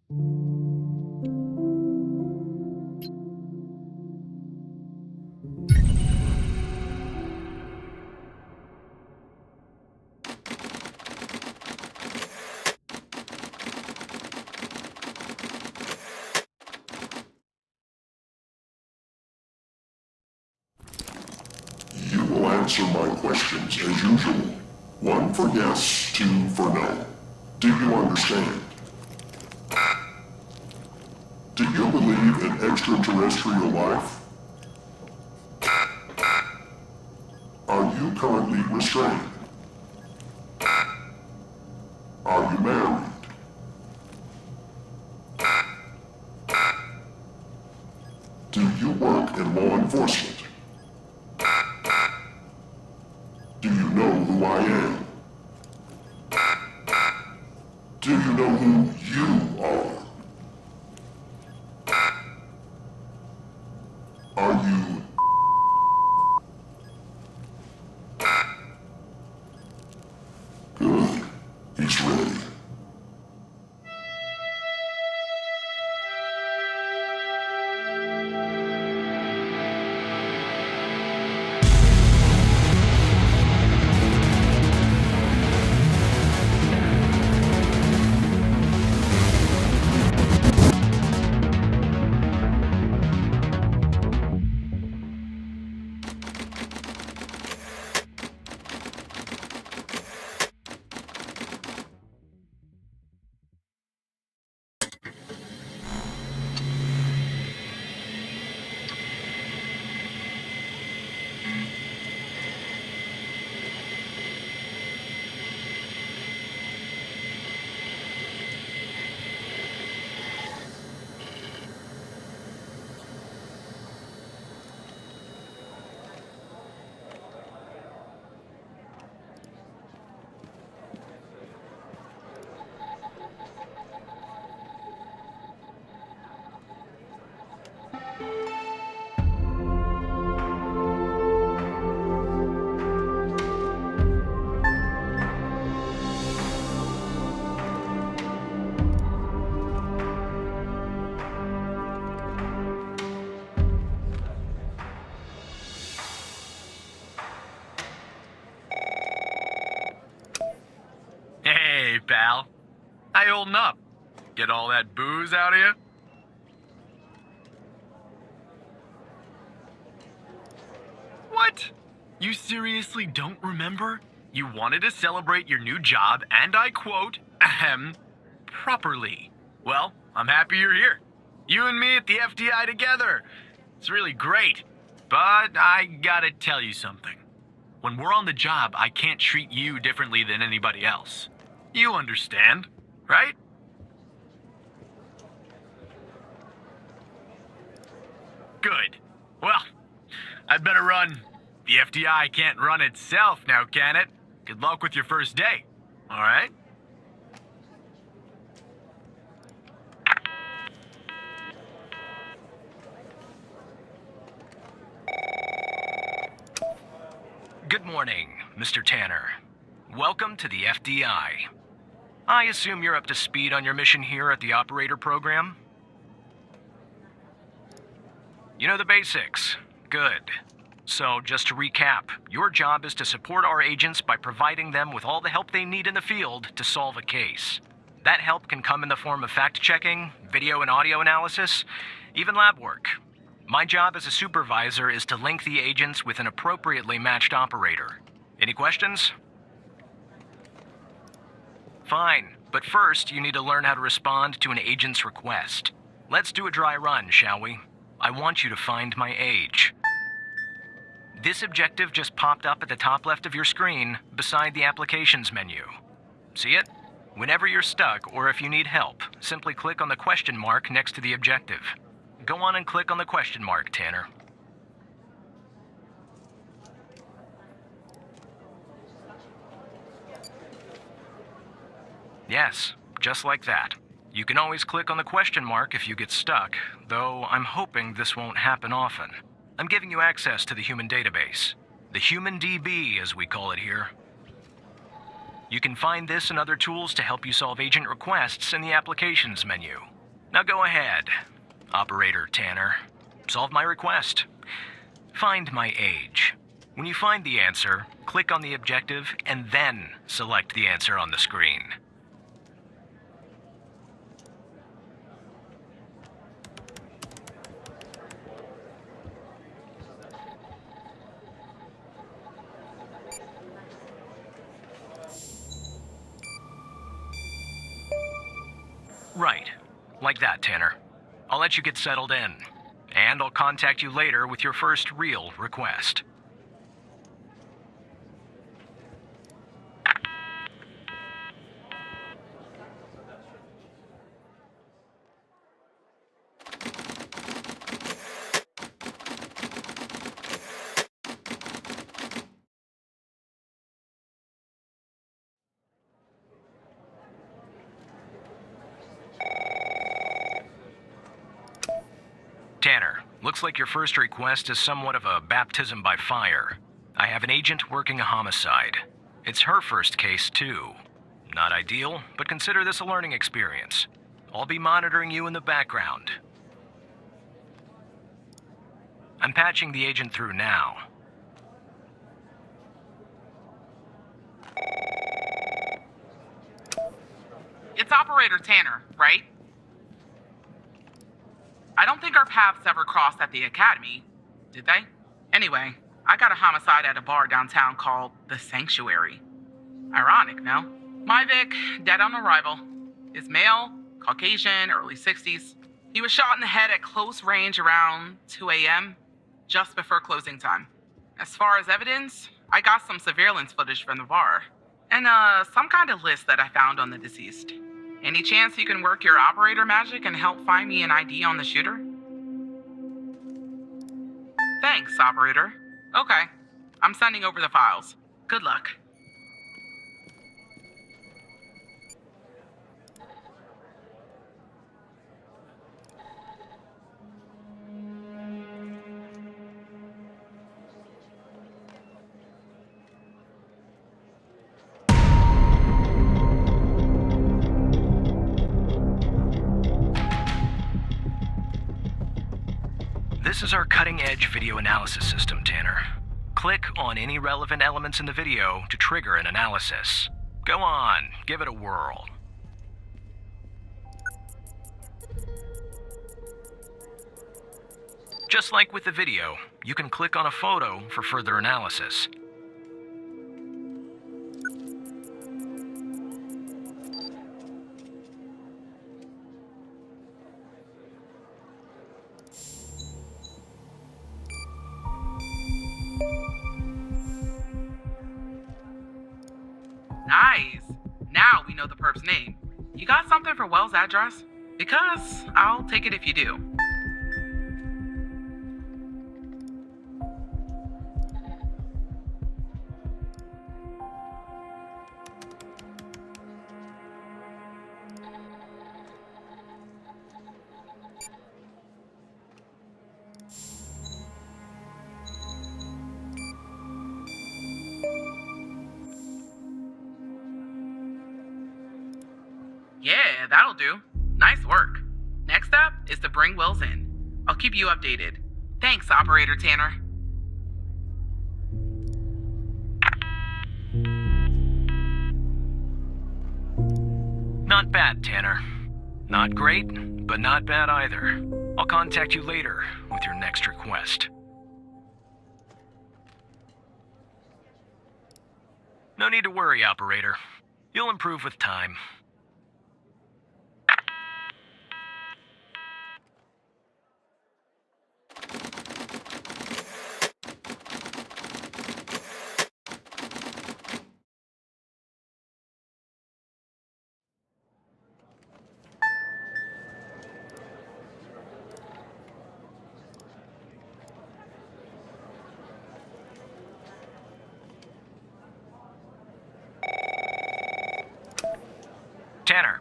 You will answer my questions as usual. 1 for yes, 2 for no. Do you understand? Do you believe in extraterrestrial life? Are you currently restrained? Are you married? Do you work in law enforcement? Do you know who I am? Do you know who you are? Are you... Good. He's ready. Hey, pal. How you holding up? Get all that booze out of you? What? You seriously don't remember? You wanted to celebrate your new job, and I quote, properly. Well, I'm happy you're here. You and me at the FDI together. It's really great. But I gotta tell you something. When we're on the job, I can't treat you differently than anybody else. You understand, right? Good. Well, I'd better run. The FDI can't run itself now, can it? Good luck with your first day, all right? Good morning, Mr. Tanner. Welcome to the FDI. I assume you're up to speed on your mission here at the operator program? You know the basics. Good. So, just to recap, your job is to support our agents by providing them with all the help they need in the field to solve a case. That help can come in the form of fact-checking, video and audio analysis, even lab work. My job as a supervisor is to link the agents with an appropriately matched operator. Any questions? Fine, but first you need to learn how to respond to an agent's request. Let's do a dry run, shall we? I want you to find my age. This objective just popped up at the top left of your screen, beside the applications menu. See it? Whenever you're stuck, or if you need help, simply click on the question mark next to the objective. Go on and click on the question mark, Tanner. Yes, just like that. You can always click on the question mark if you get stuck, though I'm hoping this won't happen often. I'm giving you access to the human database. The Human DB, as we call it here. You can find this and other tools to help you solve agent requests in the applications menu. Now go ahead, Operator Tanner. Solve my request. Find my age. When you find the answer, click on the objective and then select the answer on the screen. Right. Like that, Tanner. I'll let you get settled in. And I'll contact you later with your first real request. Tanner, looks like your first request is somewhat of a baptism by fire. I have an agent working a homicide. It's her first case, too. Not ideal, but consider this a learning experience. I'll be monitoring you in the background. I'm patching the agent through now. It's Operator Tanner, right? I don't think our paths ever crossed at the academy, did they? Anyway, I got a homicide at a bar downtown called The Sanctuary. Ironic, no? My Vic, dead on arrival. Is male, Caucasian, early 60s. He was shot in the head at close range around 2 a.m., just before closing time. As far as evidence, I got some surveillance footage from the bar. And some kind of list that I found on the deceased. Any chance you can work your operator magic and help find me an ID on the shooter? Thanks, operator. Okay, I'm sending over the files. Good luck. This is our cutting-edge video analysis system, Tanner. Click on any relevant elements in the video to trigger an analysis. Go on, give it a whirl. Just like with the video, you can click on a photo for further analysis. Nice. Now we know the perp's name. You got something for Wells' address? Because I'll take it if you do. Yeah, that'll do. Nice work. Next up is to bring Wells in. I'll keep you updated. Thanks, Operator Tanner. Not bad, Tanner. Not great, but not bad either. I'll contact you later with your next request. No need to worry, operator. You'll improve with time. Tanner,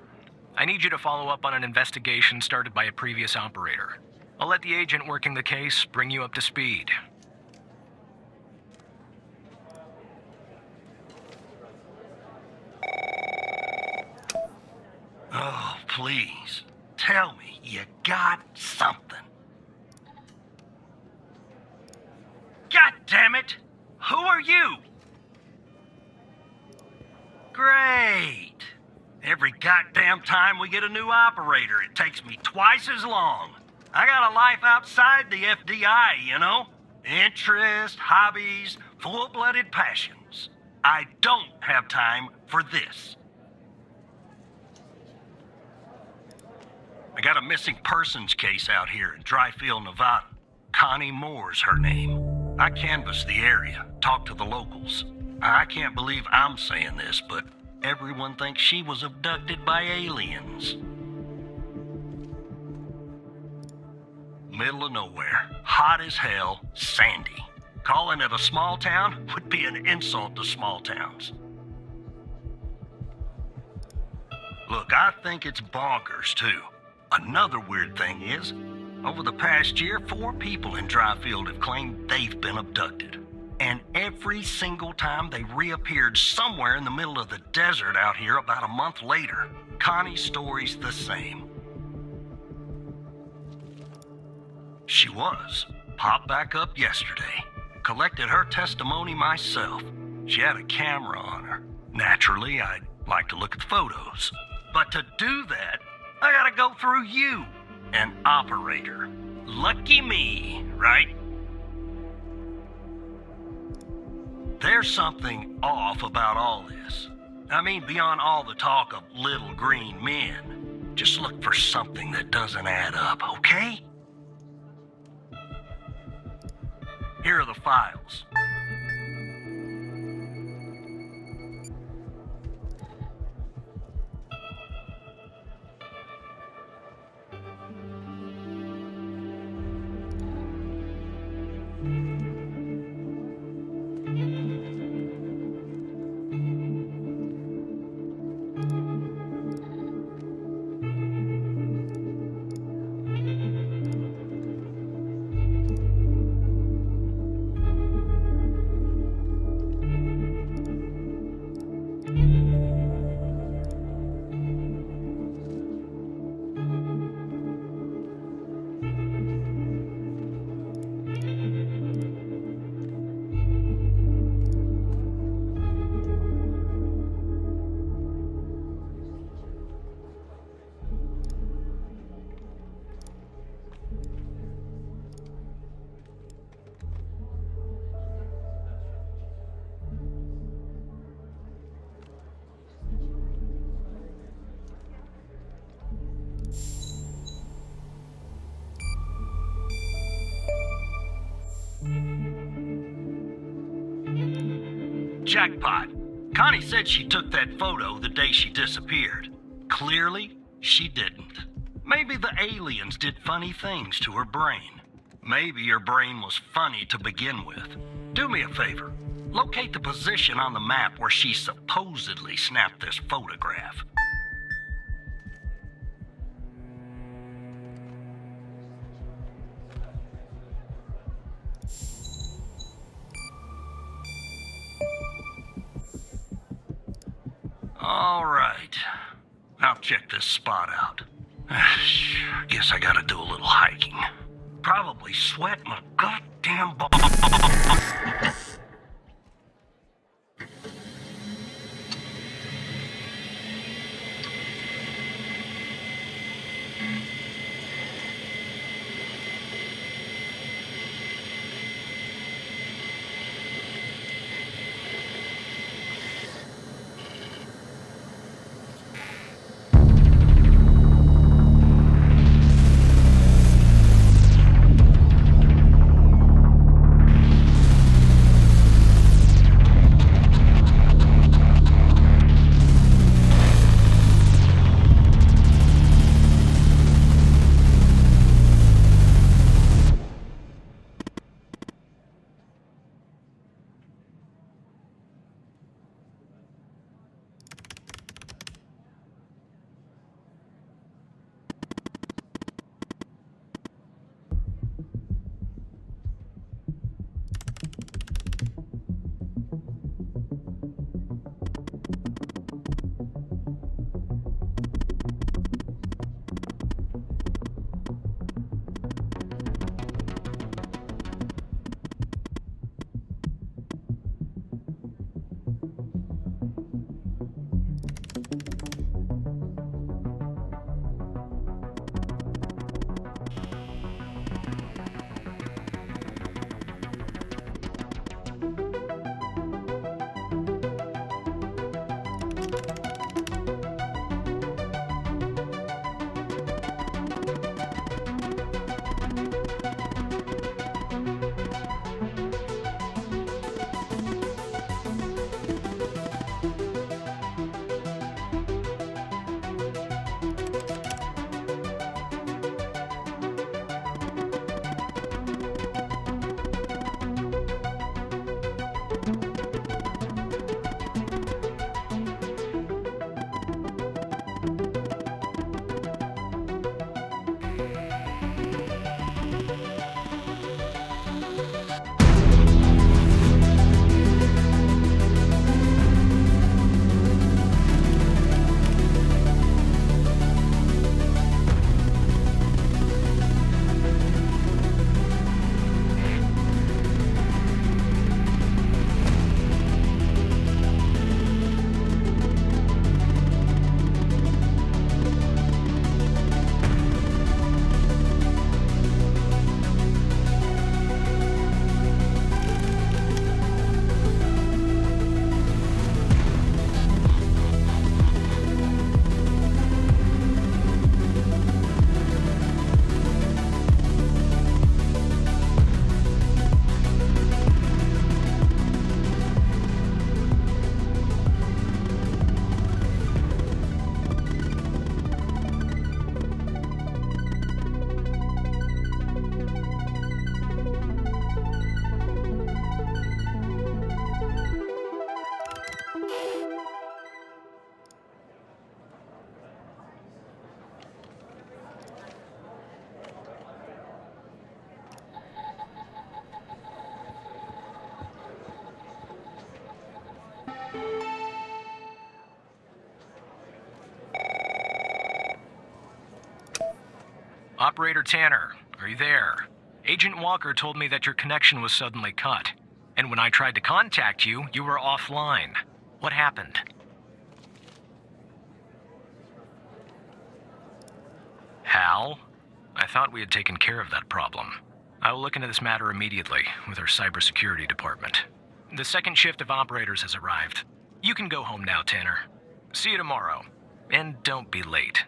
I need you to follow up on an investigation started by a previous operator. I'll let the agent working the case bring you up to speed. Oh, please. tell me you got something. God damn it! Who are you? Great. Every goddamn time we get a new operator, it takes me twice as long. I got a life outside the FDI, you know? Interests, hobbies, full-blooded passions. I don't have time for this. I got a missing persons case out here in Dryfield, Nevada. Connie Moore's her name. I canvassed the area, talked to the locals. I can't believe I'm saying this, but everyone thinks she was abducted by aliens. Middle of nowhere, hot as hell, sandy. Calling it a small town would be an insult to small towns. Look, I think it's bonkers, too. Another weird thing is, over the past year, 4 people in Dryfield have claimed they've been abducted. And every single time they reappeared somewhere in the middle of the desert out here about a month later. Connie's story's the same. She was. Popped back up yesterday. Collected her testimony myself. She had a camera on her. Naturally, I'd like to look at the photos. But to do that, I gotta go through you, an operator. Lucky me, right? There's something off about all this. I mean, beyond all the talk of little green men. Just look for something that doesn't add up, okay? Here are the files. Jackpot. Connie said she took that photo the day she disappeared. Clearly, she didn't. Maybe the aliens did funny things to her brain. Maybe her brain was funny to begin with. Do me a favor. Locate the position on the map where she supposedly snapped this photograph. All right. I'll check this spot out. Guess I gotta do a little hiking. Probably sweat my goddamn Operator Tanner, are you there? Agent Walker told me that your connection was suddenly cut. And when I tried to contact you, you were offline. What happened? Hal? I thought we had taken care of that problem. I will look into this matter immediately with our cybersecurity department. The second shift of operators has arrived. You can go home now, Tanner. See you tomorrow. And don't be late.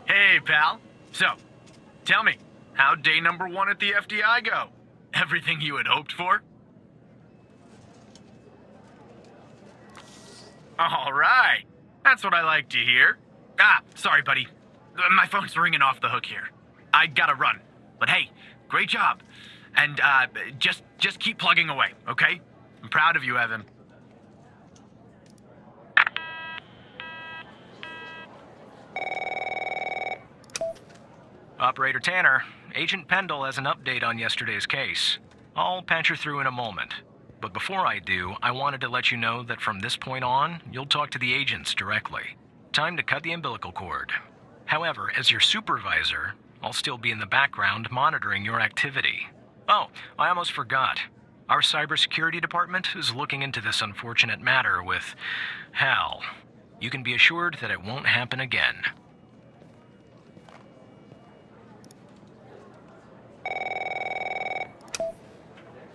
Hey, pal. So, tell me, how'd day number 1 at the FDI go? Everything you had hoped for? All right. That's what I like to hear. Sorry, buddy. My phone's ringing off the hook here. I gotta run. But hey, great job. And, just keep plugging away, okay? I'm proud of you, Evan. Operator Tanner, Agent Pendle has an update on yesterday's case. I'll patch her through in a moment. But before I do, I wanted to let you know that from this point on, you'll talk to the agents directly. Time to cut the umbilical cord. However, as your supervisor, I'll still be in the background monitoring your activity. Oh, I almost forgot. Our cybersecurity department is looking into this unfortunate matter with Hal. You can be assured that it won't happen again.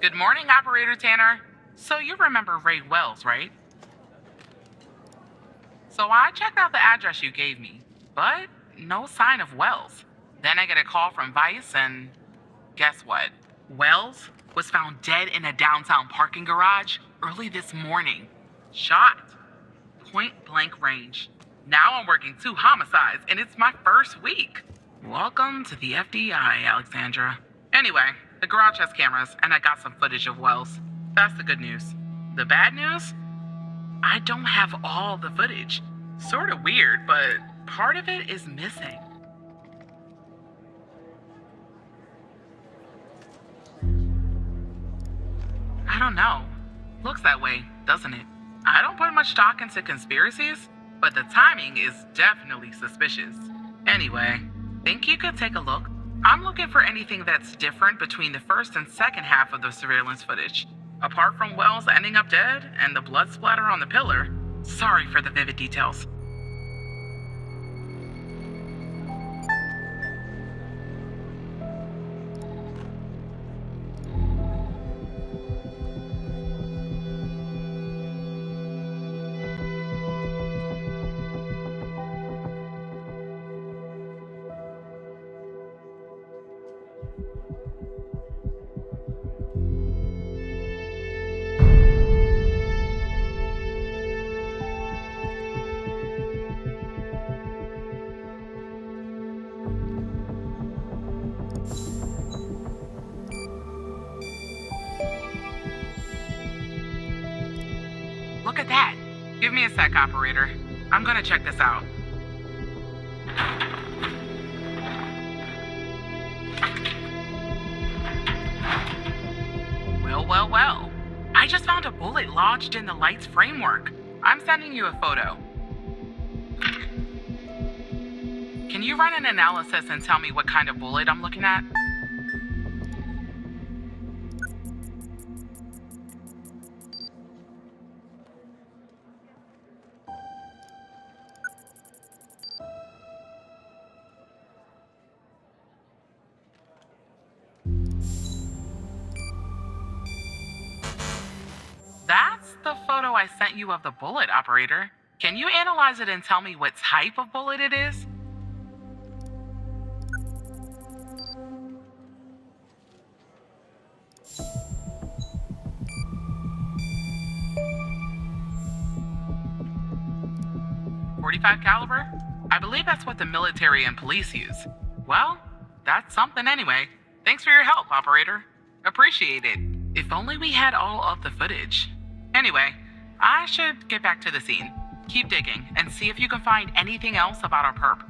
Good morning, Operator Tanner. So you remember Ray Wells, right? So I checked out the address you gave me, but no sign of Wells. Then I get a call from Vice, and guess what? Wells was found dead in a downtown parking garage early this morning. Shot. Point blank range. Now I'm working 2 homicides, and it's my first week. Welcome to the FBI, Alexandra. Anyway, the garage has cameras, and I got some footage of Wells. That's the good news. The bad news? I don't have all the footage. Sort of weird, but part of it is missing. I don't know. Looks that way, doesn't it? I don't put much stock into conspiracies, but the timing is definitely suspicious. Anyway, think you could take a look? I'm looking for anything that's different between the first and second half of the surveillance footage. Apart from Wells ending up dead and the blood splatter on the pillar, sorry for the vivid details. Look at that. Give me a sec, operator. I'm gonna check this out. Well. I just found a bullet lodged in the light's framework. I'm sending you a photo. Can you run an analysis and tell me what kind of bullet I'm looking at? That's the photo I sent you of the bullet, operator. Can you analyze it and tell me what type of bullet it is? .45 caliber? I believe that's what the military and police use. Well, that's something anyway. Thanks for your help, operator. Appreciate it. If only we had all of the footage. Anyway, I should get back to the scene. Keep digging and see if you can find anything else about our perp.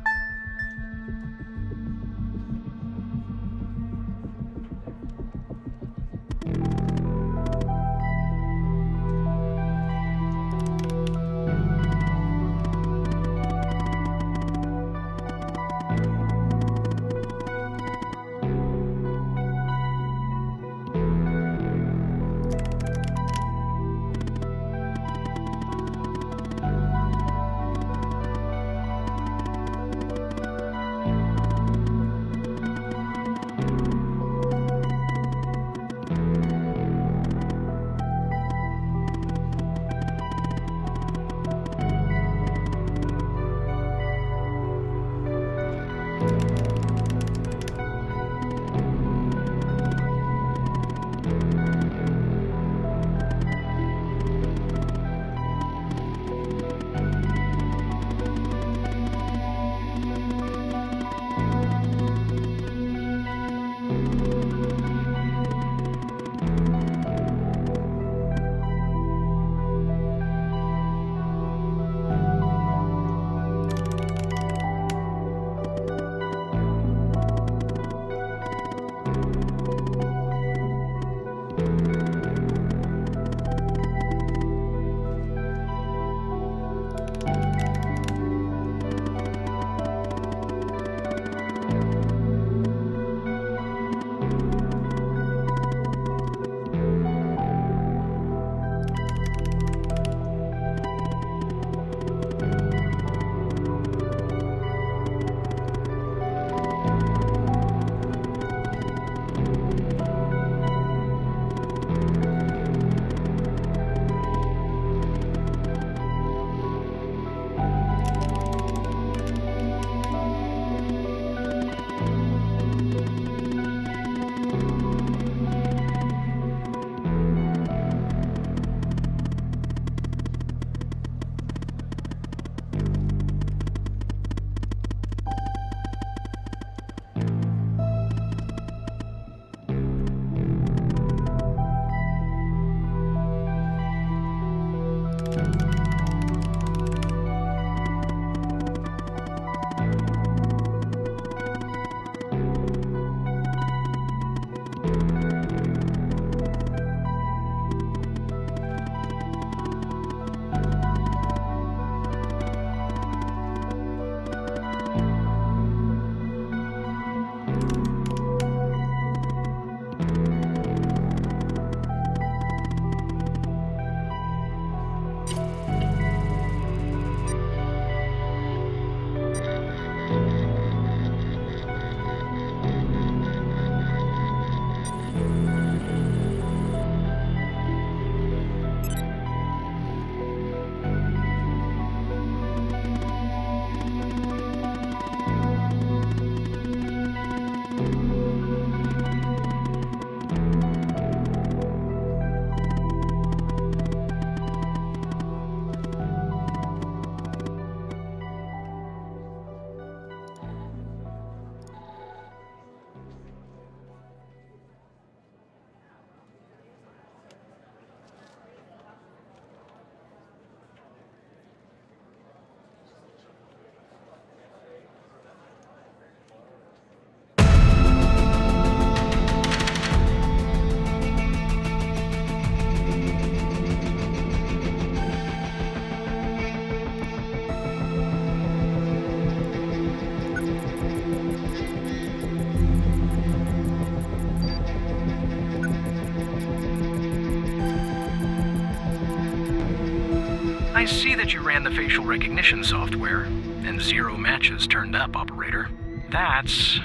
I see that you ran the facial recognition software, and 0 matches turned up, operator. That's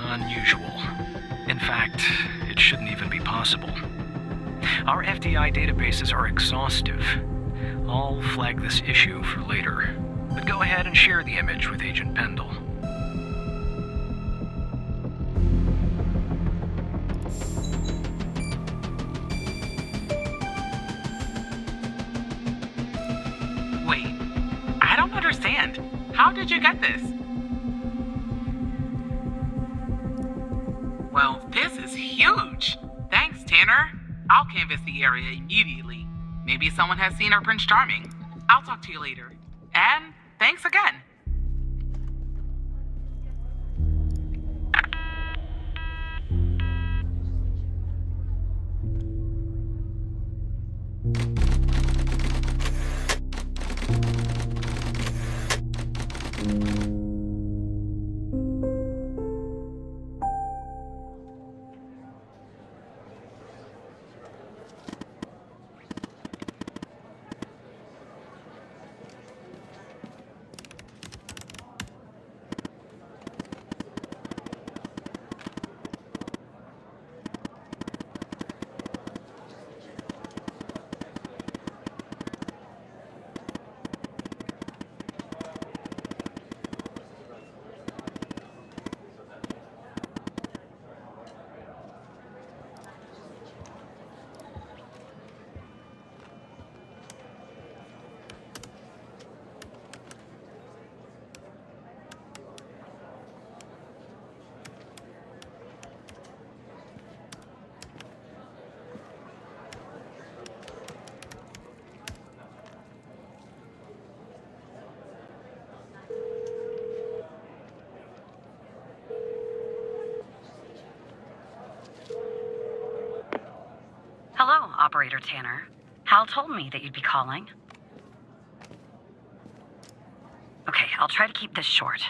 unusual. In fact, it shouldn't even be possible. Our FDI databases are exhaustive. I'll flag this issue for later, but go ahead and share the image with Agent Pendle. Wait, I don't understand. How did you get this? Well, this is huge. Thanks, Tanner. I'll canvass the area immediately. Maybe someone has seen our Prince Charming. I'll talk to you later. And thanks again. Hello, Operator Tanner. Hal told me that you'd be calling. Okay, I'll try to keep this short.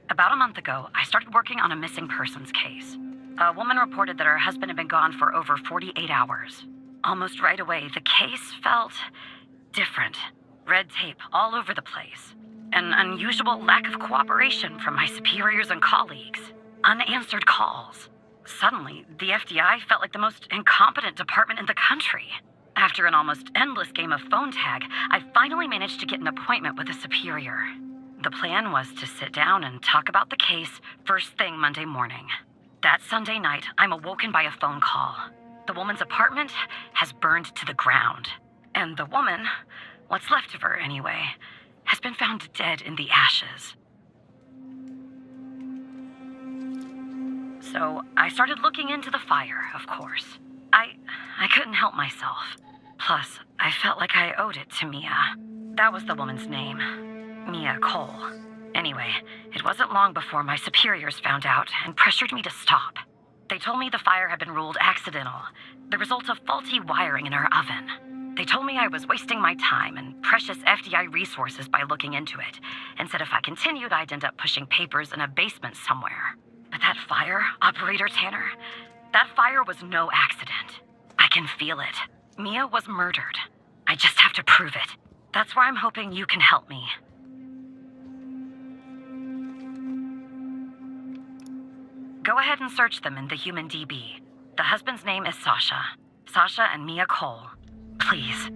About a month ago, I started working on a missing persons case. A woman reported that her husband had been gone for over 48 hours. Almost right away, the case felt different. Red tape all over the place. An unusual lack of cooperation from my superiors and colleagues. Unanswered calls. Suddenly, the FDI felt like the most incompetent department in the country. After an almost endless game of phone tag, I finally managed to get an appointment with a superior. The plan was to sit down and talk about the case first thing Monday morning. That Sunday night, I'm awoken by a phone call. The woman's apartment has burned to the ground. And the woman, what's left of her anyway, has been found dead in the ashes. So I started looking into the fire, of course. I couldn't help myself. Plus, I felt like I owed it to Mia. That was the woman's name. Mia Cole. Anyway, it wasn't long before my superiors found out and pressured me to stop. They told me the fire had been ruled accidental, the result of faulty wiring in her oven. They told me I was wasting my time and precious FDI resources by looking into it, and said if I continued, I'd end up pushing papers in a basement somewhere. But that fire, Operator Tanner, that fire was no accident. I can feel it. Mia was murdered. I just have to prove it. That's where I'm hoping you can help me. Go ahead and search them in the human DB. The husband's name is Sasha. Sasha and Mia Cole. Please.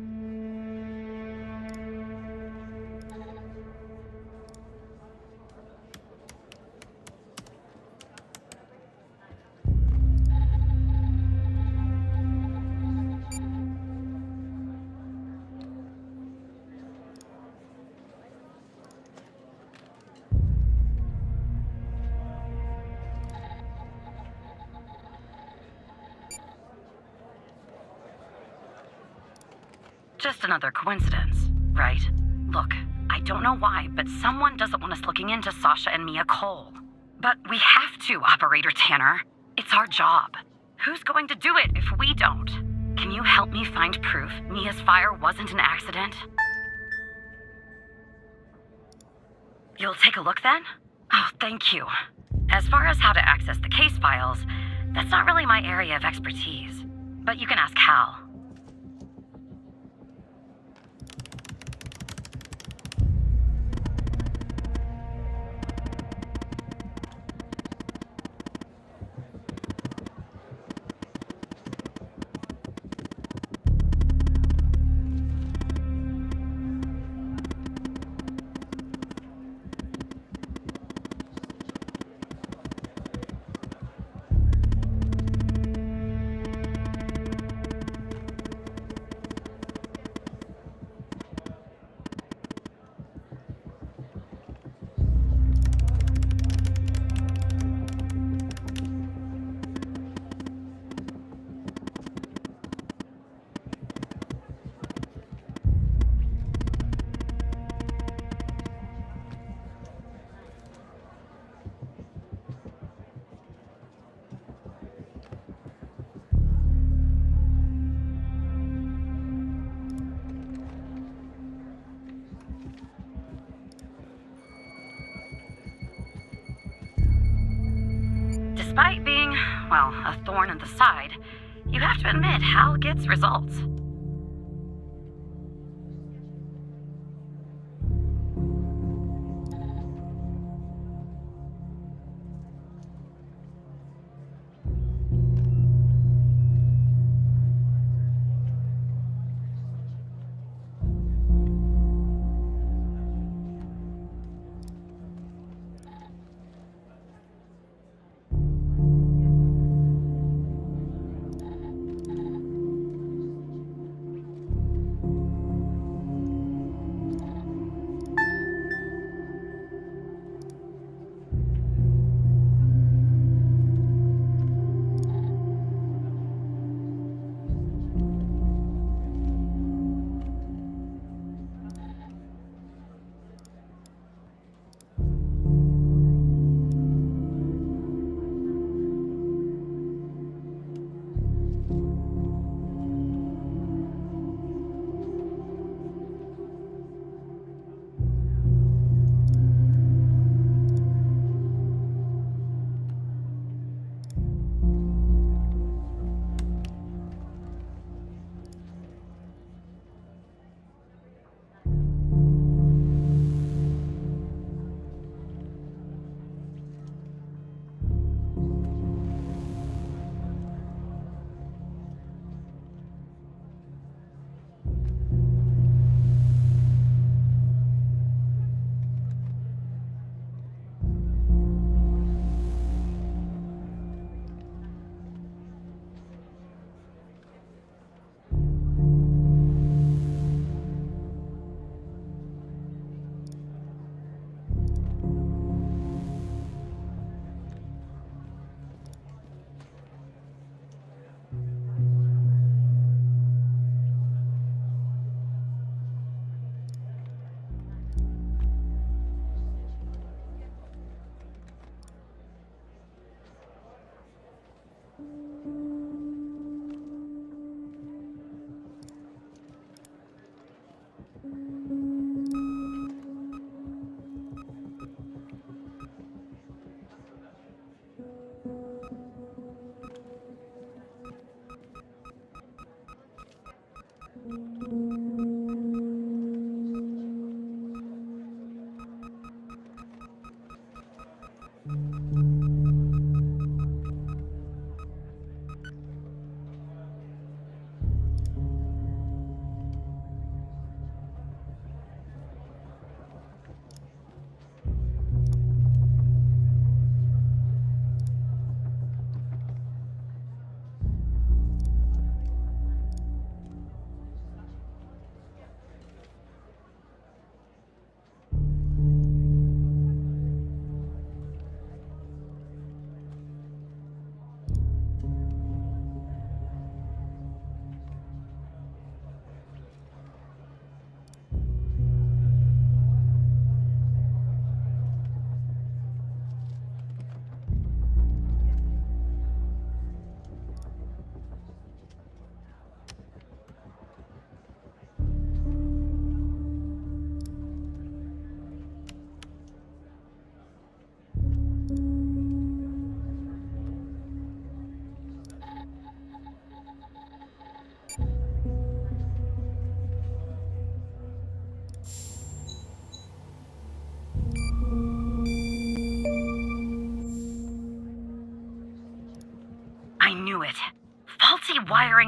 Just another coincidence, right? Look, I don't know why, but someone doesn't want us looking into Sasha and Mia Cole. But we have to, Operator Tanner. It's our job. Who's going to do it if we don't? Can you help me find proof Mia's fire wasn't an accident? You'll take a look then? Oh, thank you. As far as how to access the case files, that's not really my area of expertise. But you can ask Hal. Despite being, well, a thorn in the side, you have to admit Hal gets results.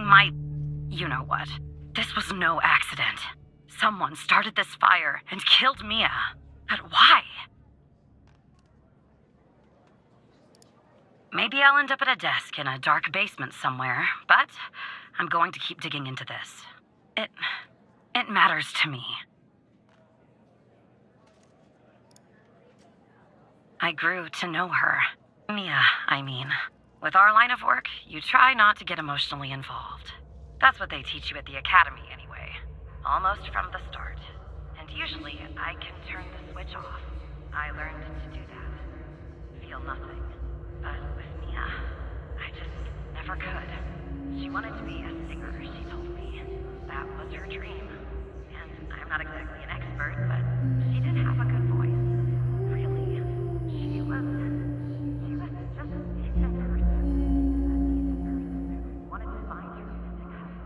using my... you know what. This was no accident. Someone started this fire and killed Mia. But why? Maybe I'll end up at a desk in a dark basement somewhere, but I'm going to keep digging into this. It matters to me. I grew to know her. Mia, I mean. With our line of work, you try not to get emotionally involved. That's what they teach you at the academy anyway. Almost from the start. And usually, I can turn the switch off. I learned to do that. Feel nothing. But with Mia, I just never could. She wanted to be a singer, she told me. That was her dream. And I'm not exactly an expert, but she did have a good voice. Really. She was just a decent person. Wanted to find her music house.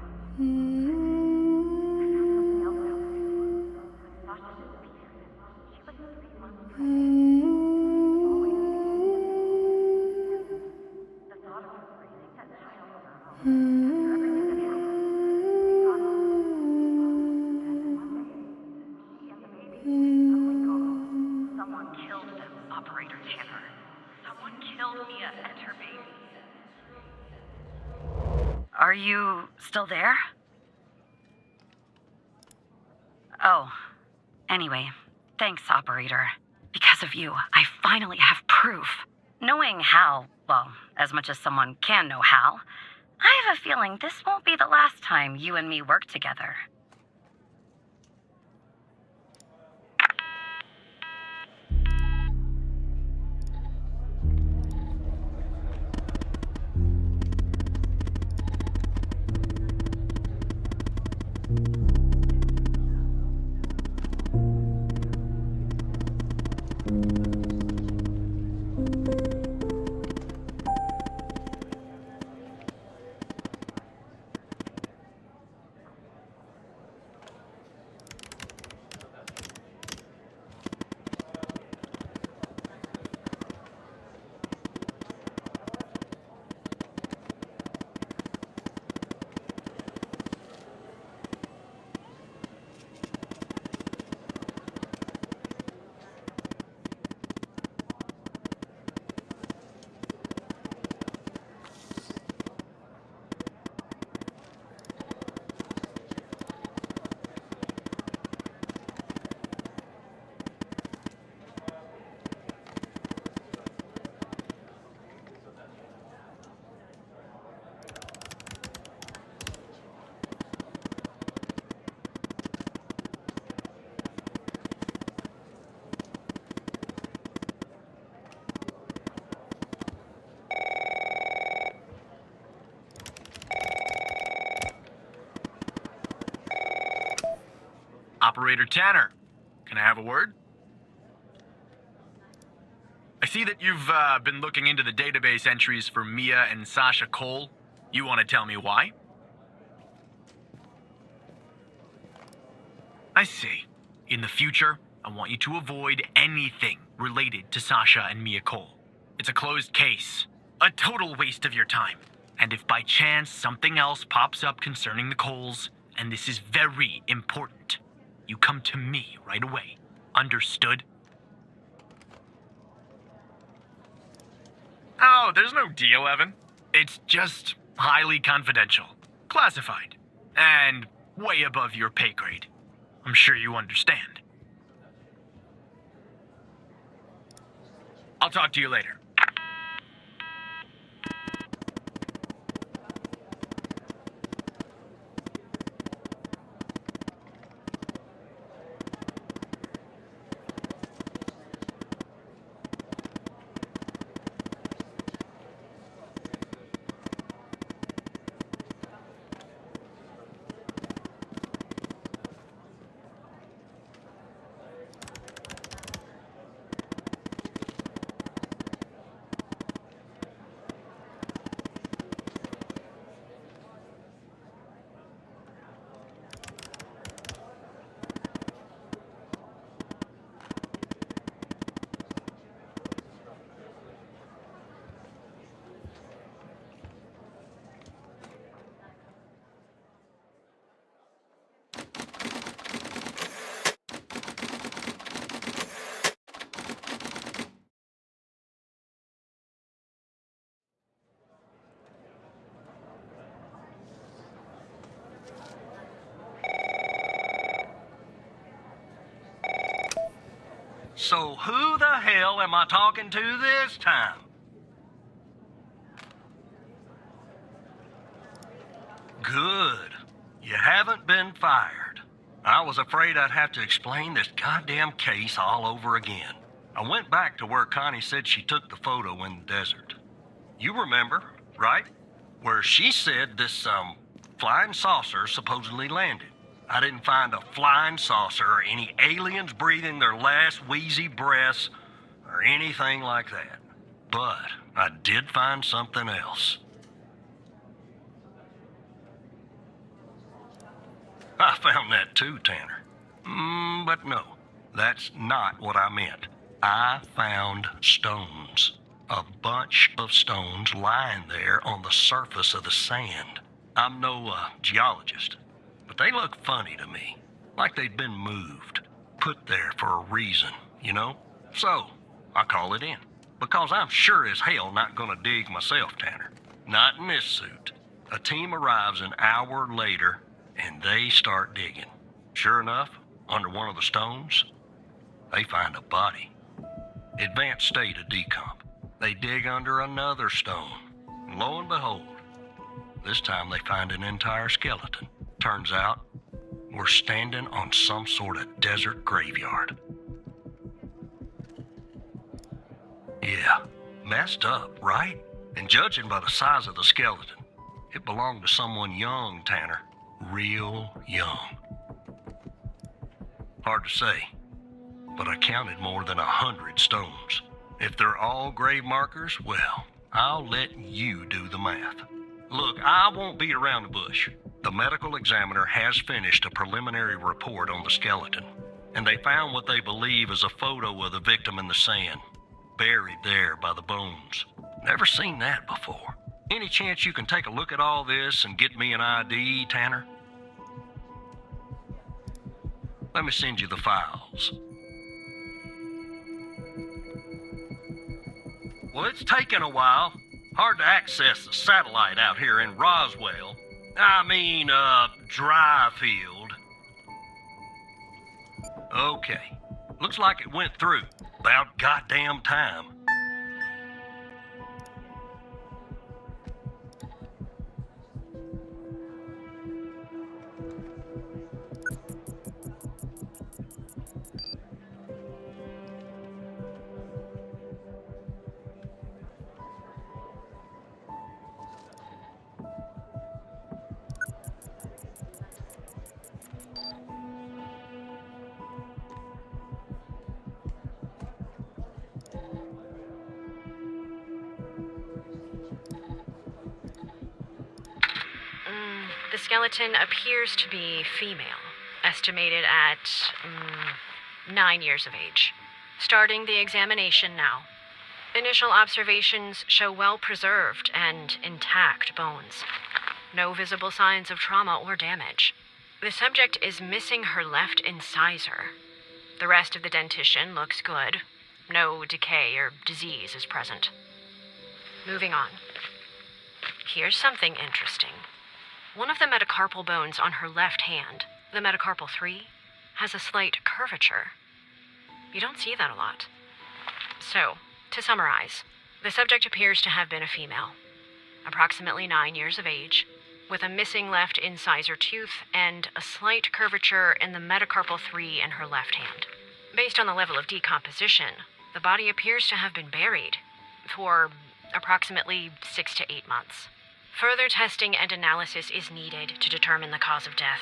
I found something else out too. When Sasha disappeared, she was 3 months pregnant. The thought of her raising that child on her own, after everything that happened, got her. And one day, she and the baby suddenly gone. Someone killed them, Operator Tanner. Someone killed Mia and her baby. Are you still there? Oh, anyway, thanks, Operator. Because of you, I finally have proof. Knowing Hal, well, as much as someone can know Hal, I have a feeling this won't be the last time you and me work together. Operator Tanner, can I have a word? I see that you've been looking into the database entries for Mia and Sasha Cole. You want to tell me why? I see. In the future, I want you to avoid anything related to Sasha and Mia Cole. It's a closed case. A total waste of your time. And if by chance something else pops up concerning the Coles, and this is very important, you come to me right away. Understood? Oh, there's no deal, Evan. It's just highly confidential, classified, and way above your pay grade. I'm sure you understand. I'll talk to you later. So who the hell am I talking to this time? Good. You haven't been fired. I was afraid I'd have to explain this goddamn case all over again. I went back to where Connie said she took the photo in the desert. You remember, right? Where she said this, flying saucer supposedly landed. I didn't find a flying saucer or any aliens breathing their last wheezy breaths or anything like that. But I did find something else. I found that too, Tanner. But no, that's not what I meant. I found stones. A bunch of stones lying there on the surface of the sand. I'm no geologist, but they look funny to me. Like they'd been moved. Put there for a reason, you know? So, I call it in. Because I'm sure as hell not gonna dig myself, Tanner. Not in this suit. A team arrives an hour later, and they start digging. Sure enough, under one of the stones, they find a body. Advanced state of decomp. They dig under another stone. And lo and behold, this time they find an entire skeleton. Turns out, we're standing on some sort of desert graveyard. Yeah, messed up, right? And judging by the size of the skeleton, it belonged to someone young, Tanner. Real young. Hard to say, but I counted more than 100 stones. If they're all grave markers, well, I'll let you do the math. Look, I won't beat around the bush. The medical examiner has finished a preliminary report on the skeleton, and they found what they believe is a photo of the victim in the sand, buried there by the bones. Never seen that before. Any chance you can take a look at all this and get me an ID, Tanner? Let me send you the files. Well, it's taken a while. Hard to access the satellite out here in Roswell. Dryfield. Okay. Looks like it went through. About goddamn time. The skeleton appears to be female, estimated at 9 years of age. Starting the examination now. Initial observations show well-preserved and intact bones. No visible signs of trauma or damage. The subject is missing her left incisor. The rest of the dentition looks good. No decay or disease is present. Moving on. Here's something interesting. One of the metacarpal bones on her left hand, the metacarpal 3, has a slight curvature. You don't see that a lot. So, to summarize, the subject appears to have been a female, approximately 9 years of age, with a missing left incisor tooth and a slight curvature in the metacarpal 3 in her left hand. Based on the level of decomposition, the body appears to have been buried for approximately 6 to 8 months. Further testing and analysis is needed to determine the cause of death.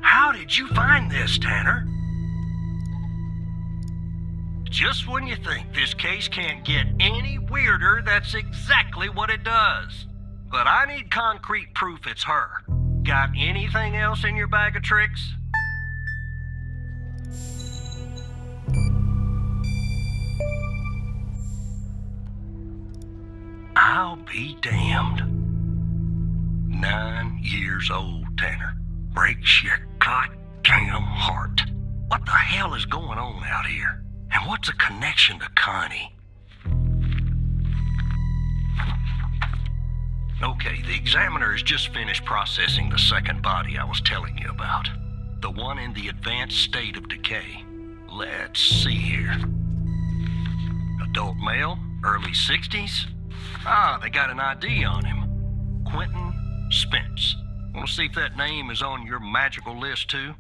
How did you find this, Tanner? Just when you think this case can't get any weirder, that's exactly what it does. But I need concrete proof it's her. Got anything else in your bag of tricks? I'll be damned. 9 years old, Tanner. Breaks your goddamn heart. What the hell is going on out here? And what's a connection to Connie? Okay, the examiner has just finished processing the second body I was telling you about. The one in the advanced state of decay. Let's see here. Adult male, early 60s. Ah, they got an ID on him. Quentin Spence. Want to see if that name is on your magical list too?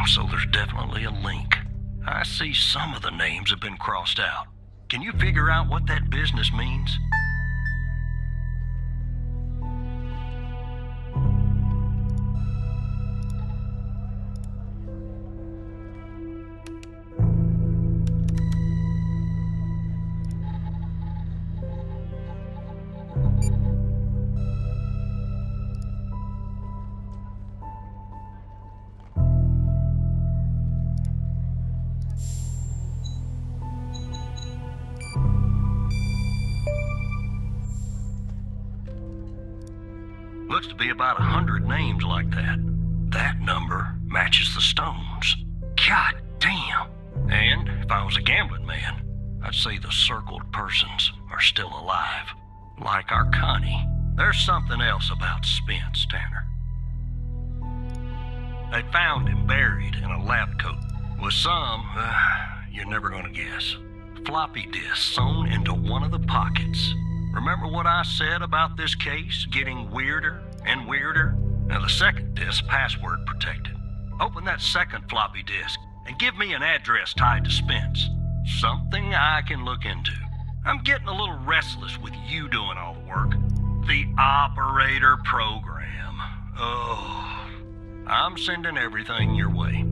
So there's definitely a link. I see some of the names have been crossed out. Can you figure out what that business means? Looks to be about 100 names like that. That number matches the stones. God damn. And if I was a gambling man, I'd say the circled persons are still alive. Like our Connie. There's something else about Spence, Tanner. They found him buried in a lab coat with some, you're never gonna guess, floppy disk sewn into one of the pockets. Remember what I said about this case getting weirder and weirder? Now the second disk password protected. Open that second floppy disk and give me an address tied to Spence. Something I can look into. I'm getting a little restless with you doing all the work. The operator program. Oh, I'm sending everything your way.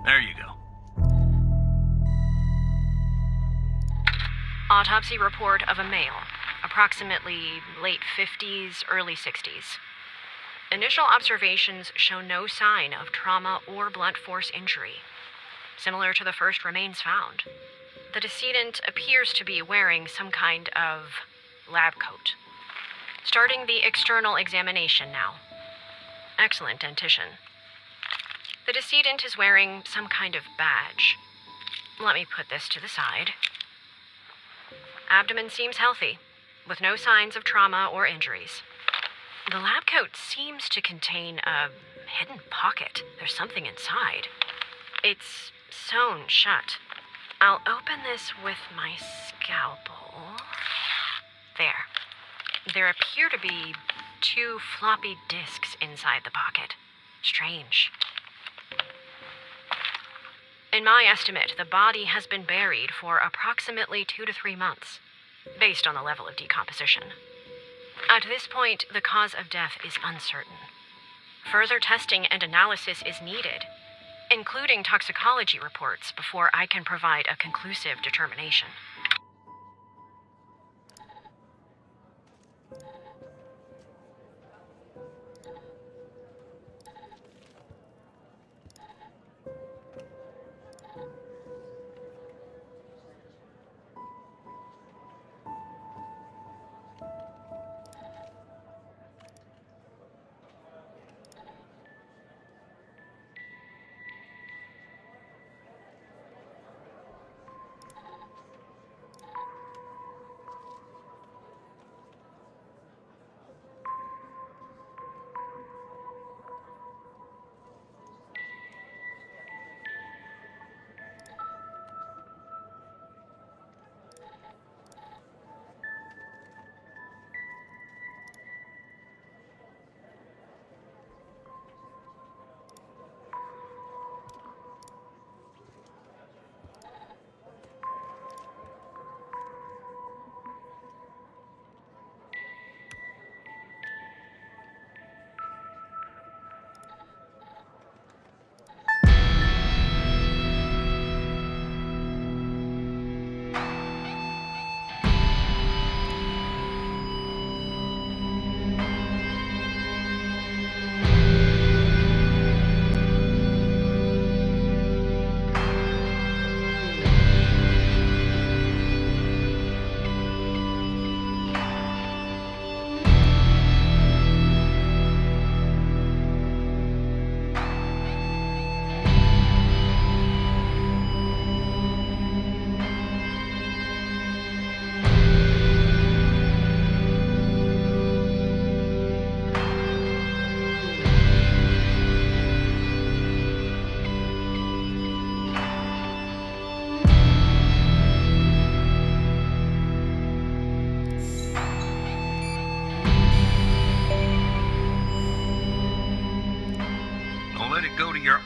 There you go. Autopsy report of a male, approximately late 50s, early 60s. Initial observations show no sign of trauma or blunt force injury, similar to the first remains found. The decedent appears to be wearing some kind of lab coat. Starting the external examination now. Excellent dentition. The decedent is wearing some kind of badge. Let me put this to the side. Abdomen seems healthy, with no signs of trauma or injuries. The lab coat seems to contain a hidden pocket. There's something inside. It's sewn shut. I'll open this with my scalpel. There. There appear to be 2 floppy disks inside the pocket. Strange. In my estimate, the body has been buried for approximately 2 to 3 months, based on the level of decomposition. At this point, the cause of death is uncertain. Further testing and analysis is needed, including toxicology reports, before I can provide a conclusive determination.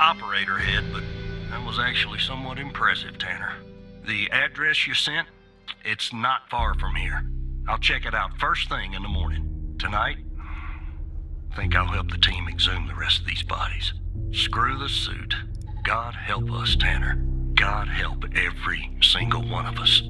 operator head, but that was actually somewhat impressive, Tanner. The address you sent, it's not far from here. I'll check it out first thing in the morning. Tonight, I think I'll help the team exhume the rest of these bodies. Screw the suit. God help us, Tanner. God help every single one of us.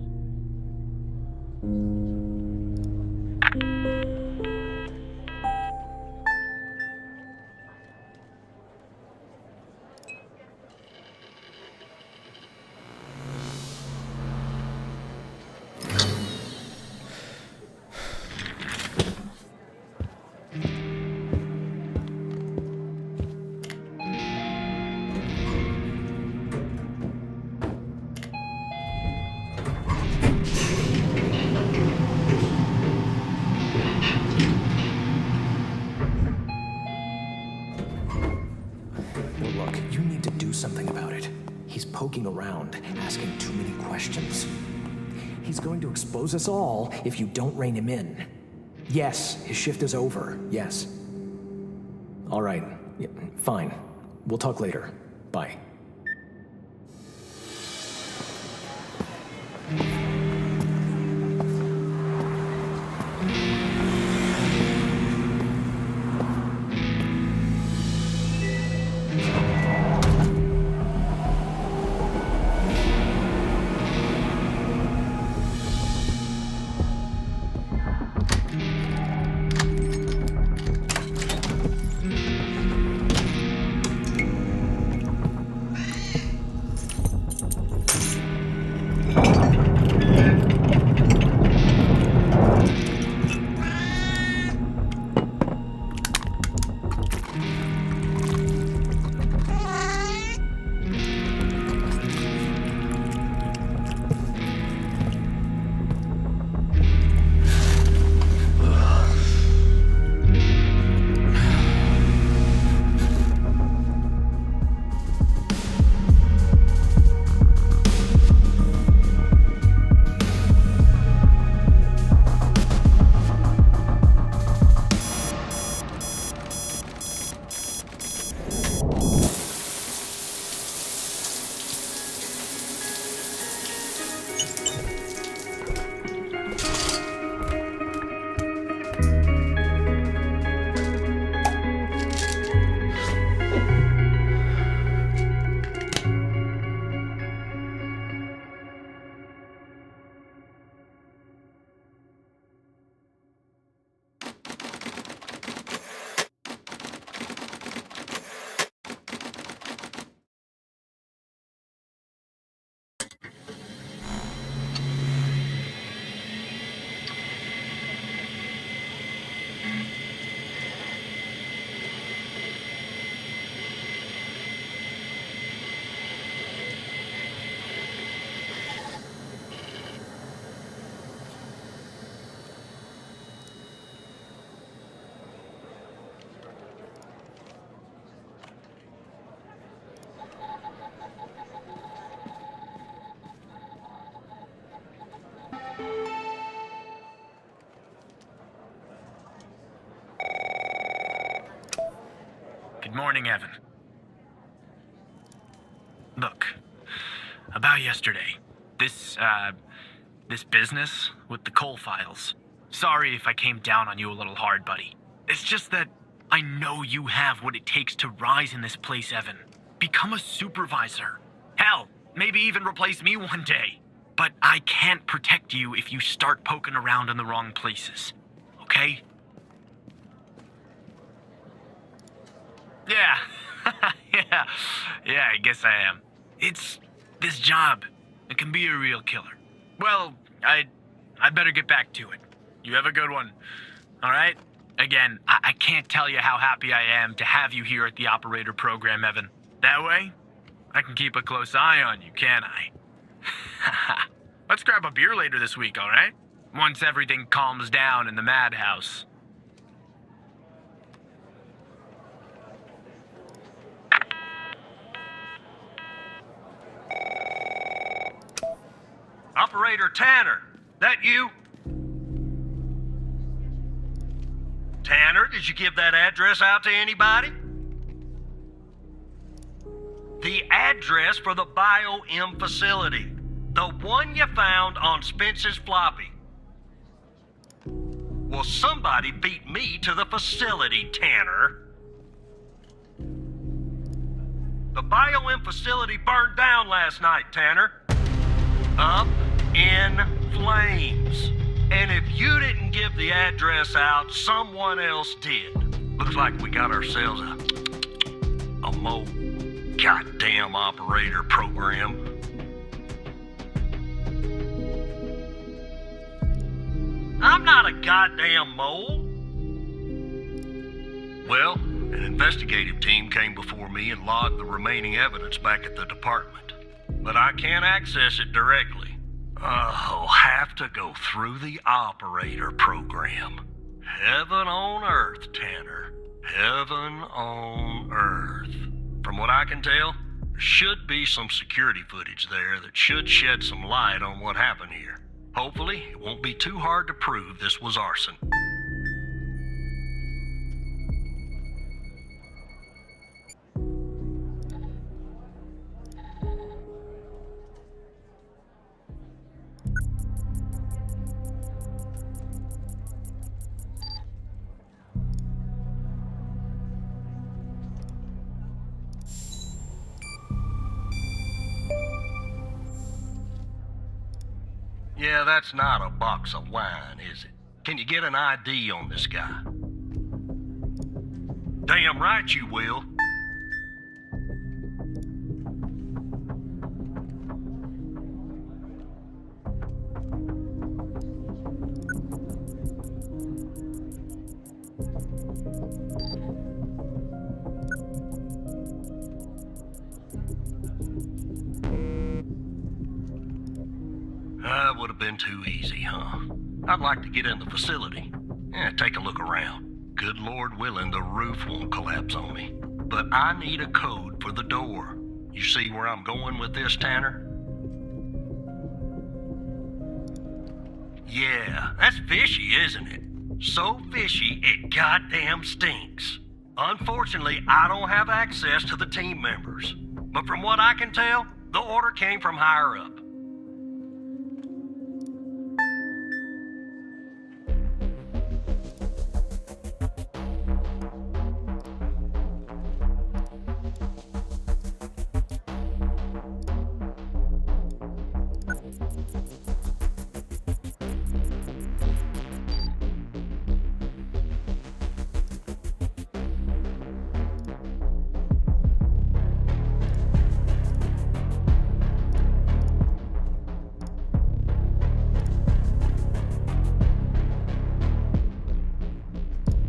Look, you need to do something about it. He's poking around, asking too many questions. He's going to expose us all if you don't rein him in. Yes, his shift is over. Yes. All right. Yeah, fine. We'll talk later. Bye. Good morning, Evan. Look, about yesterday, this business with the coal files. Sorry if I came down on you a little hard, buddy. It's just that I know you have what it takes to rise in this place, Evan. Become a supervisor. Hell, maybe even replace me one day. But I can't protect you if you start poking around in the wrong places. Okay? Yeah. Yeah, I guess I am. It's this job. It can be a real killer. Well, I better get back to it. You have a good one. All right? Again, I can't tell you how happy I am to have you here at the operator program, Evan. That way, I can keep a close eye on you, can't I? Let's grab a beer later this week, all right? Once everything calms down in the madhouse. Operator Tanner, that you? Tanner, did you give that address out to anybody? The address for the Bio-M facility. The one you found on Spence's floppy. Well, somebody beat me to the facility, Tanner. The Bio-M facility burned down last night, Tanner. Up in flames. And if you didn't give the address out, someone else did. Looks like we got ourselves a mole goddamn operator program. I'm not a goddamn mole. Well, an investigative team came before me and logged the remaining evidence back at the department. But I can't access it directly. I'll have to go through the operator program. Heaven on earth, Tanner. Heaven on earth. From what I can tell, there should be some security footage there that should shed some light on what happened here. Hopefully, it won't be too hard to prove this was arson. Yeah, that's not a box of wine, is it? Can you get an ID on this guy? Damn right you will. That would have been too easy, huh? I'd like to get in the facility. Take a look around. Good Lord willing, the roof won't collapse on me. But I need a code for the door. You see where I'm going with this, Tanner? Yeah, that's fishy, isn't it? So fishy, it goddamn stinks. Unfortunately, I don't have access to the team members. But from what I can tell, the order came from higher up.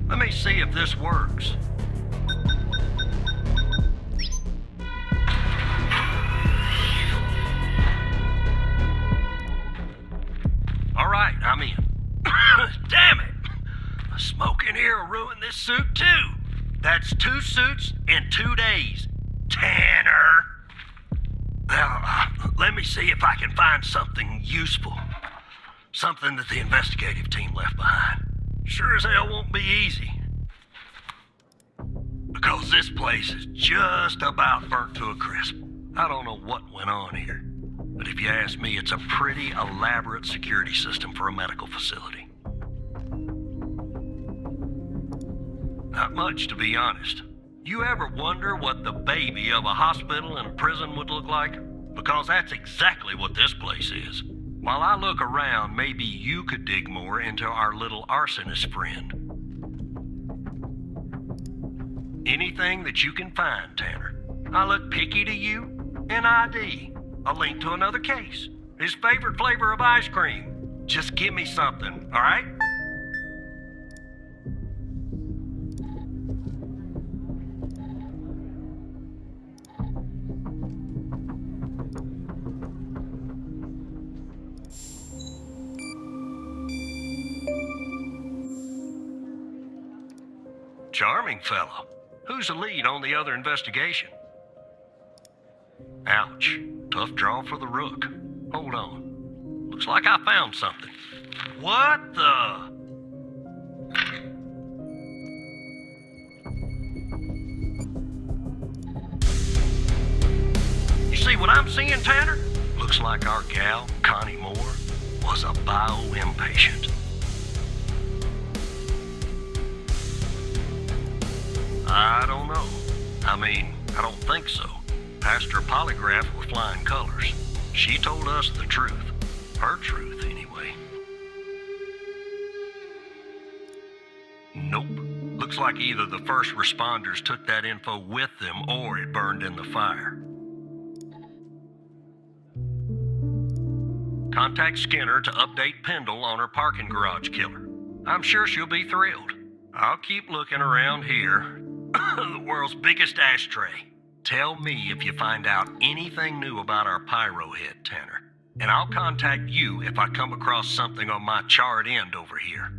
Let me see if this works. All right, I'm in. Damn it! The smoke in here will ruin this suit too. That's 2 suits in 2 days. Tanner! Well, let me see if I can find something useful. Something that the investigative team left behind. Sure as hell won't be easy. Because this place is just about burnt to a crisp. I don't know what went on here. But if you ask me, it's a pretty elaborate security system for a medical facility. Not much, to be honest. You ever wonder what the baby of a hospital and a prison would look like? Because that's exactly what this place is. While I look around, maybe you could dig more into our little arsonist friend. Anything that you can find, Tanner. I look picky to you. An ID. A link to another case. His favorite flavor of ice cream. Just give me something, all right? Charming fellow. Who's the lead on the other investigation? Ouch. Tough draw for the rook. Hold on. Looks like I found something. What the? what I'm seeing, Tanner? Looks like our gal, Connie Moore, was a bio-impatient. I don't know. I mean, I don't think so. Passed her polygraph with flying colors. She told us the truth. Her truth, anyway. Nope. Looks like either the first responders took that info with them or it burned in the fire. Contact Skinner to update Pendle on her parking garage killer. I'm sure she'll be thrilled. I'll keep looking around here. The world's biggest ashtray. Tell me if you find out anything new about our pyro head, Tanner. And I'll contact you if I come across something on my charred end over here.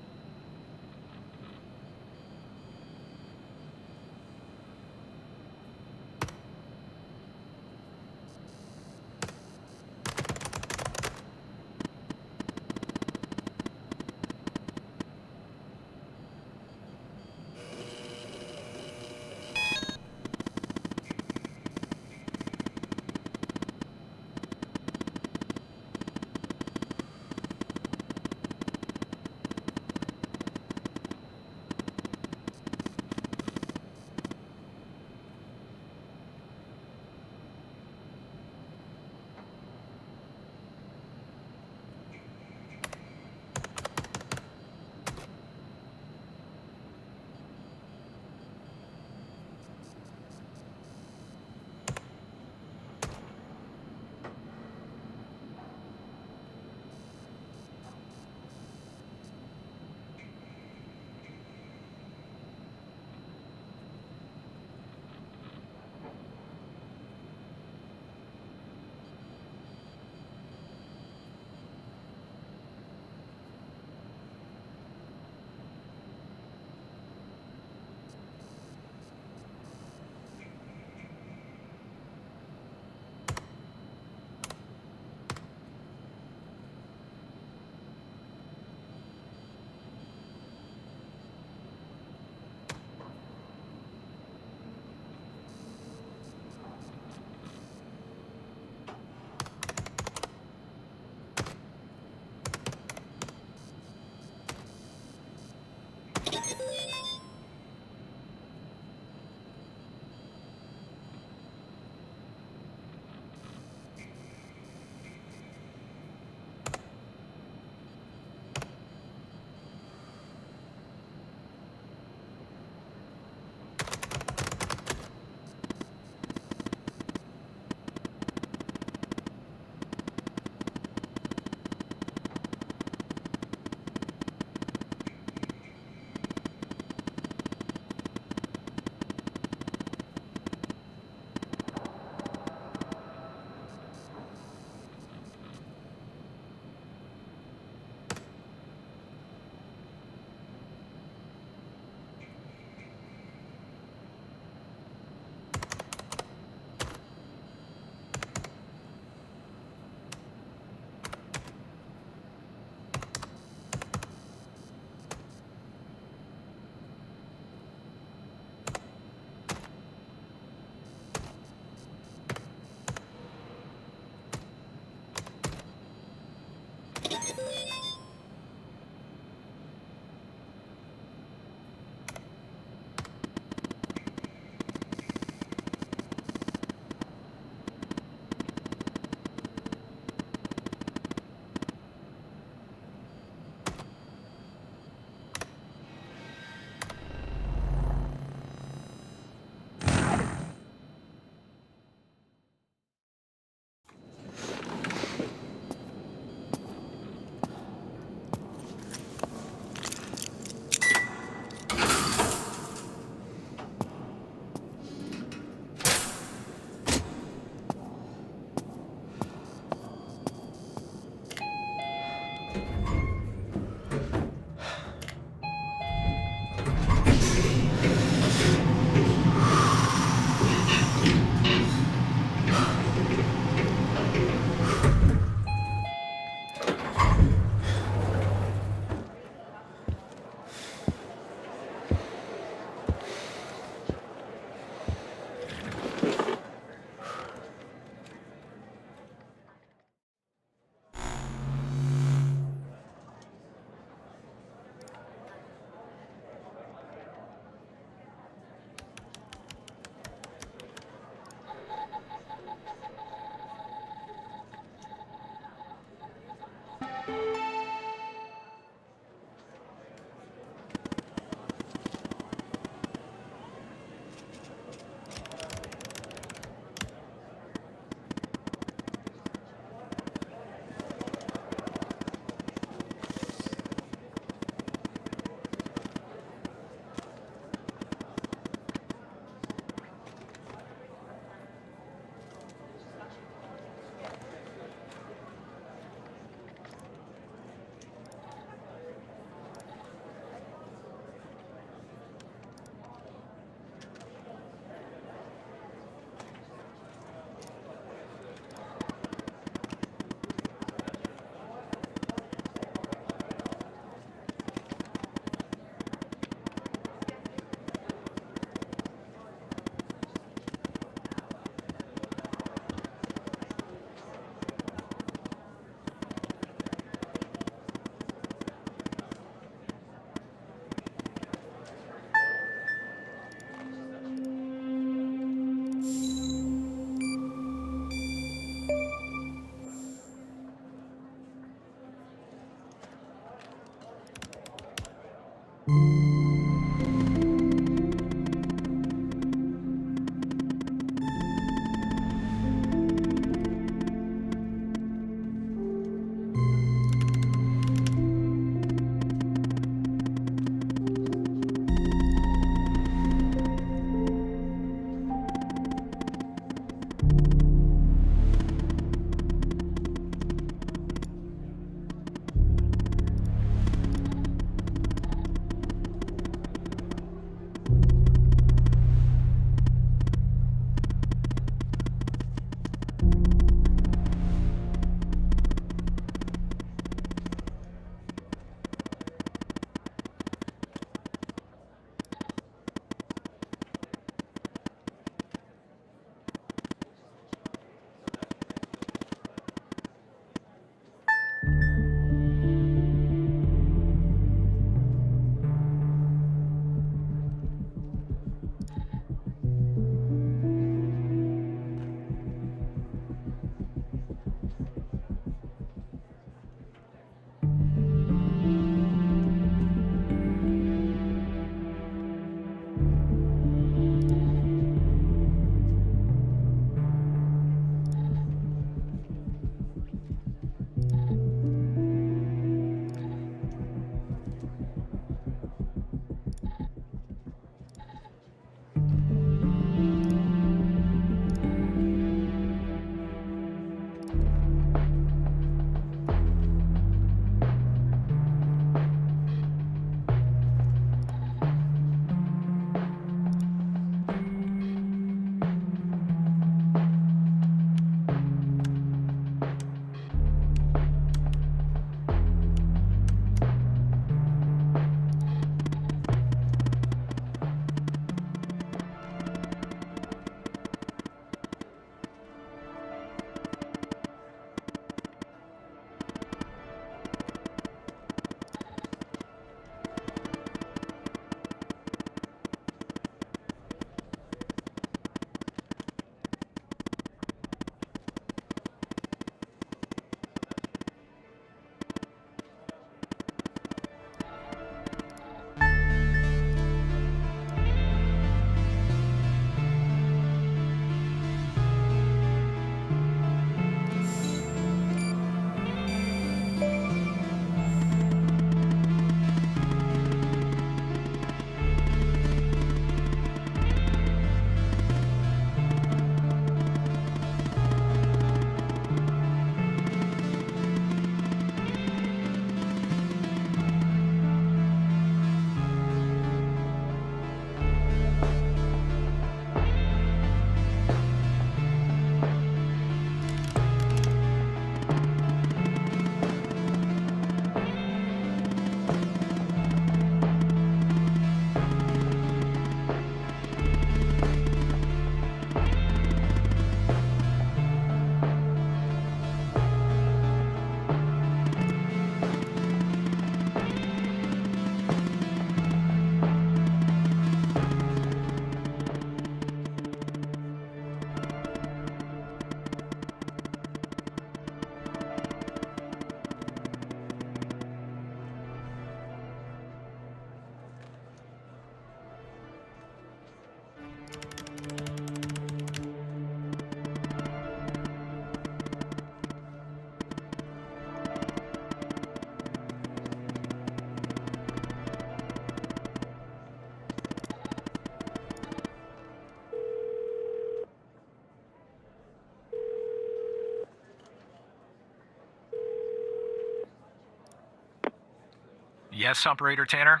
Yes, Operator Tanner?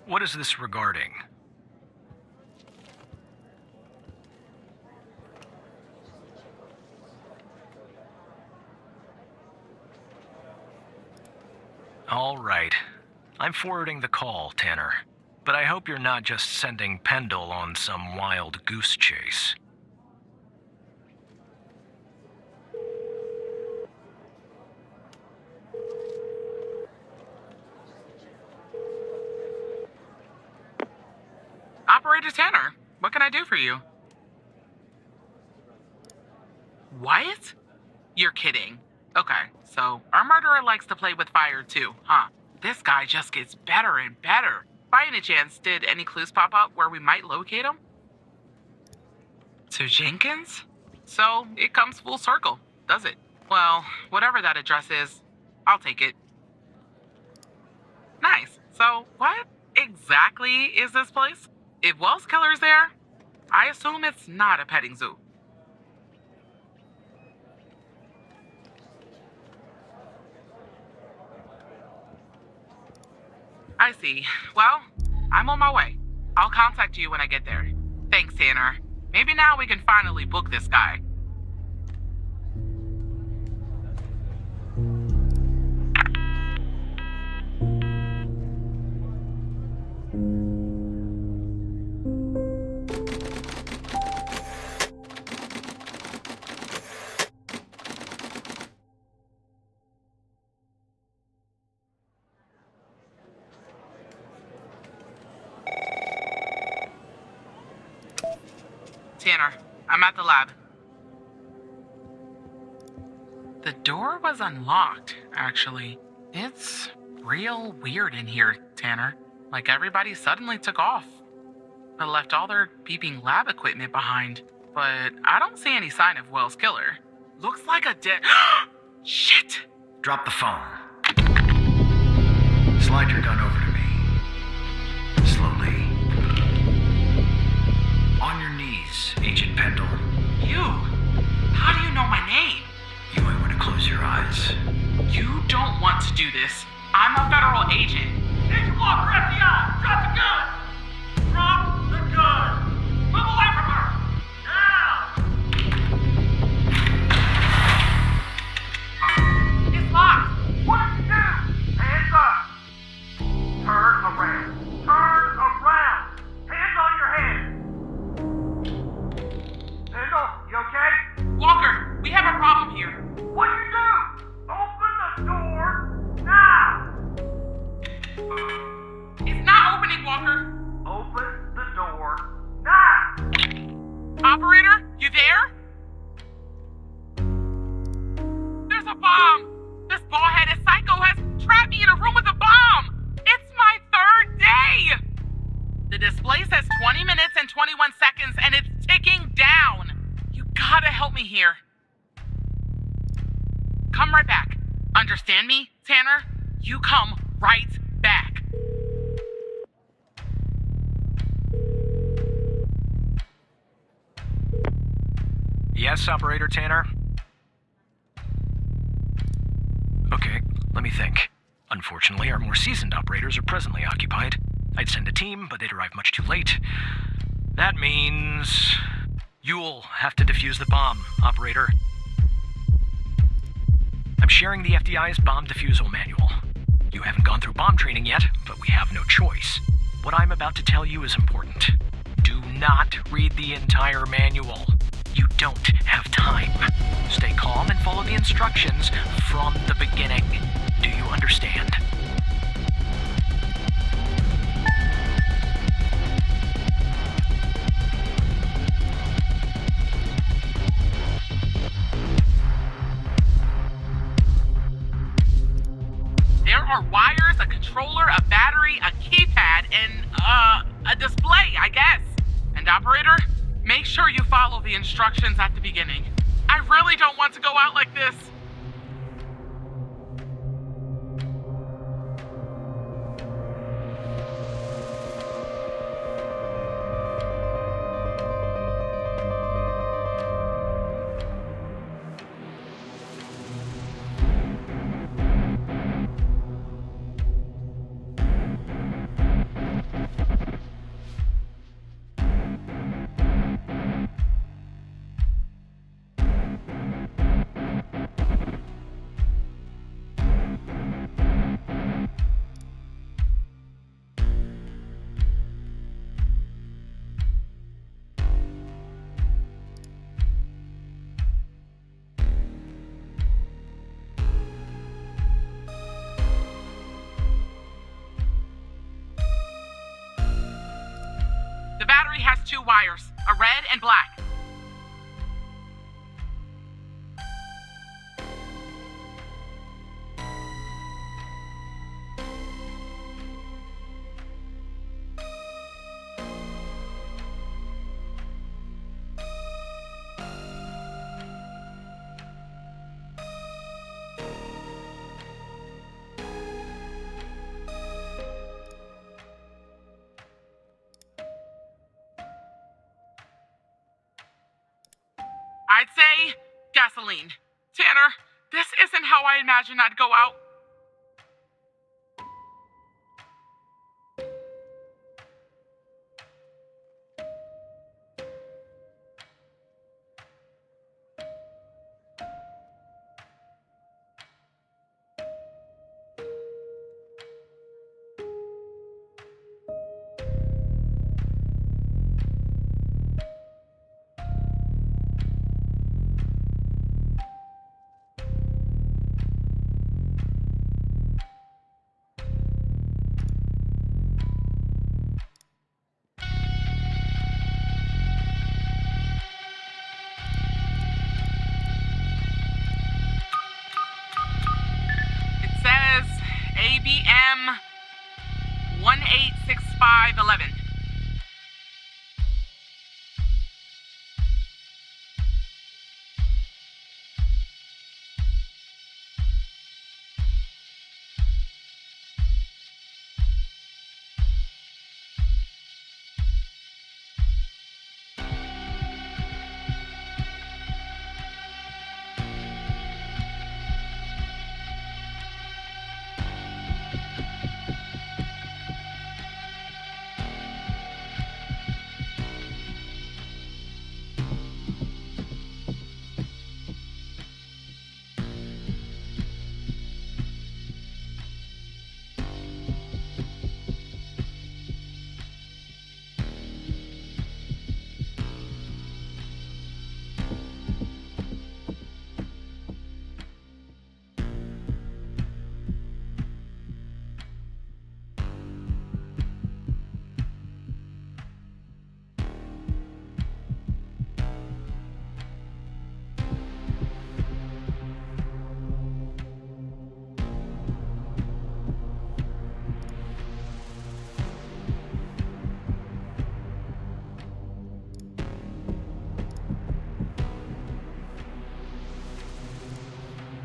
What is this regarding? All right. I'm forwarding the call, Tanner. But I hope you're not just sending Pendle on some wild goose chase. Operator Tanner, what can I do for you? What? You're kidding. Okay, so our murderer likes to play with fire too, huh? This guy just gets better and better. By any chance, did any clues pop up where we might locate him? To Jenkins? So it comes full circle, does it? Well, whatever that address is, I'll take it. Nice. So what exactly is this place? If Wells Killer's there, I assume it's not a petting zoo. I see. Well, I'm on my way. I'll contact you when I get there. Thanks, Tanner. Maybe now we can finally book this guy. Tanner, I'm at the lab. The door was unlocked, actually. It's real weird in here, Tanner. Like everybody suddenly took off. But left all their beeping lab equipment behind. But I don't see any sign of Wells' killer. Looks like a dead... Shit! Drop the phone. Slide your gun over to me. Slowly. On your knees, Agent Pendle. You? How do you know my name? You might want to close your eyes. You don't want to do this. I'm a federal agent. Agent Walker, FBI! Drop the gun! Drop the gun! Move away from her! Now! It's locked. What did you do? Hands up! Turn around! Turn around! Hands on your head! Pendle, you okay? Walker, we have a problem here. What'd you do? Open the door now! It's not opening, Walker. Open the door now! Operator, you there? There's a bomb. This bald-headed psycho has trapped me in a room with a bomb. It's my third day. The display says 20 minutes and 21 seconds, and it's ticking down. You gotta help me here. Come right back. Understand me, Tanner? You come right back. Yes, Operator Tanner? Okay, let me think. Unfortunately, our more seasoned operators are presently occupied. I'd send a team, but they'd arrive much too late. That means... you'll have to defuse the bomb, Operator. I'm sharing the FDI's bomb defusal manual. You haven't gone through bomb training yet, but we have no choice. What I'm about to tell you is important. Do not read the entire manual. You don't have time. Stay calm and follow the instructions from the beginning. Do you understand? There are wires, a controller, a battery, a keypad, and, a display, I guess. And operator, make sure you follow the instructions at the beginning. I really don't want to go out like this. wires, a red and black. I'd say gasoline. Tanner, this isn't how I imagined I'd go out. It says ABM 186511.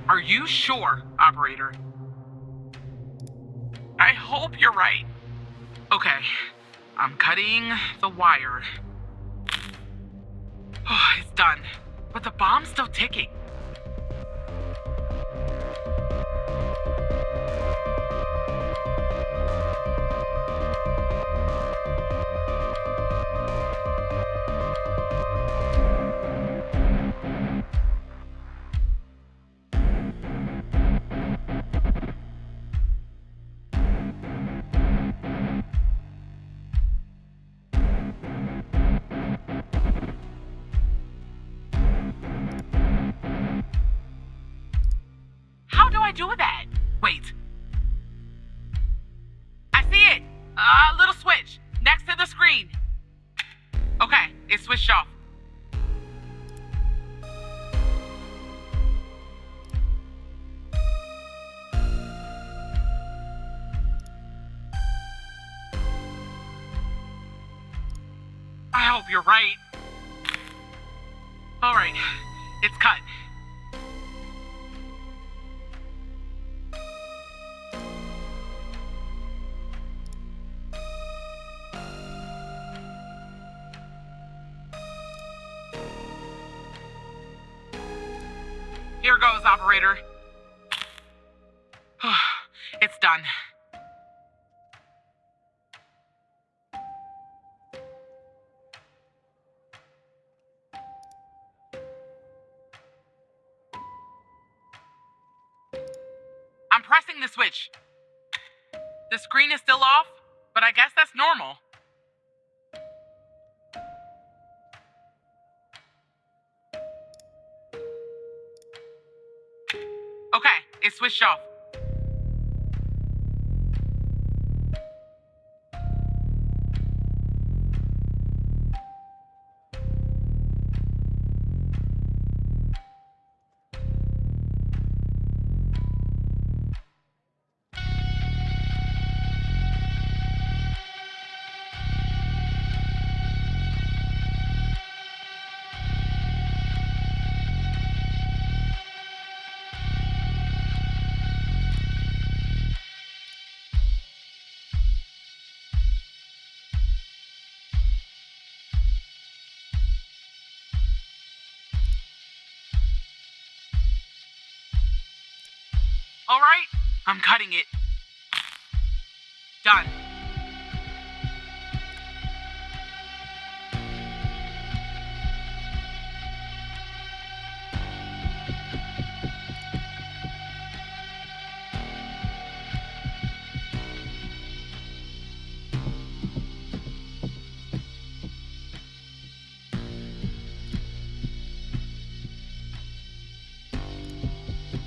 Are you sure, operator? I hope you're right. Okay, I'm cutting the wire. Oh, it's done, but the bomb's still ticking. How do I do that? Wait. I see it! A little switch next to the screen. Okay, it's switched off. I hope you're right. Alright, it's cut. Here goes, operator. It's done. I'm pressing the switch. The screen is still off, but I guess that's normal. Okay, it's switched off. All right? I'm cutting it. Done.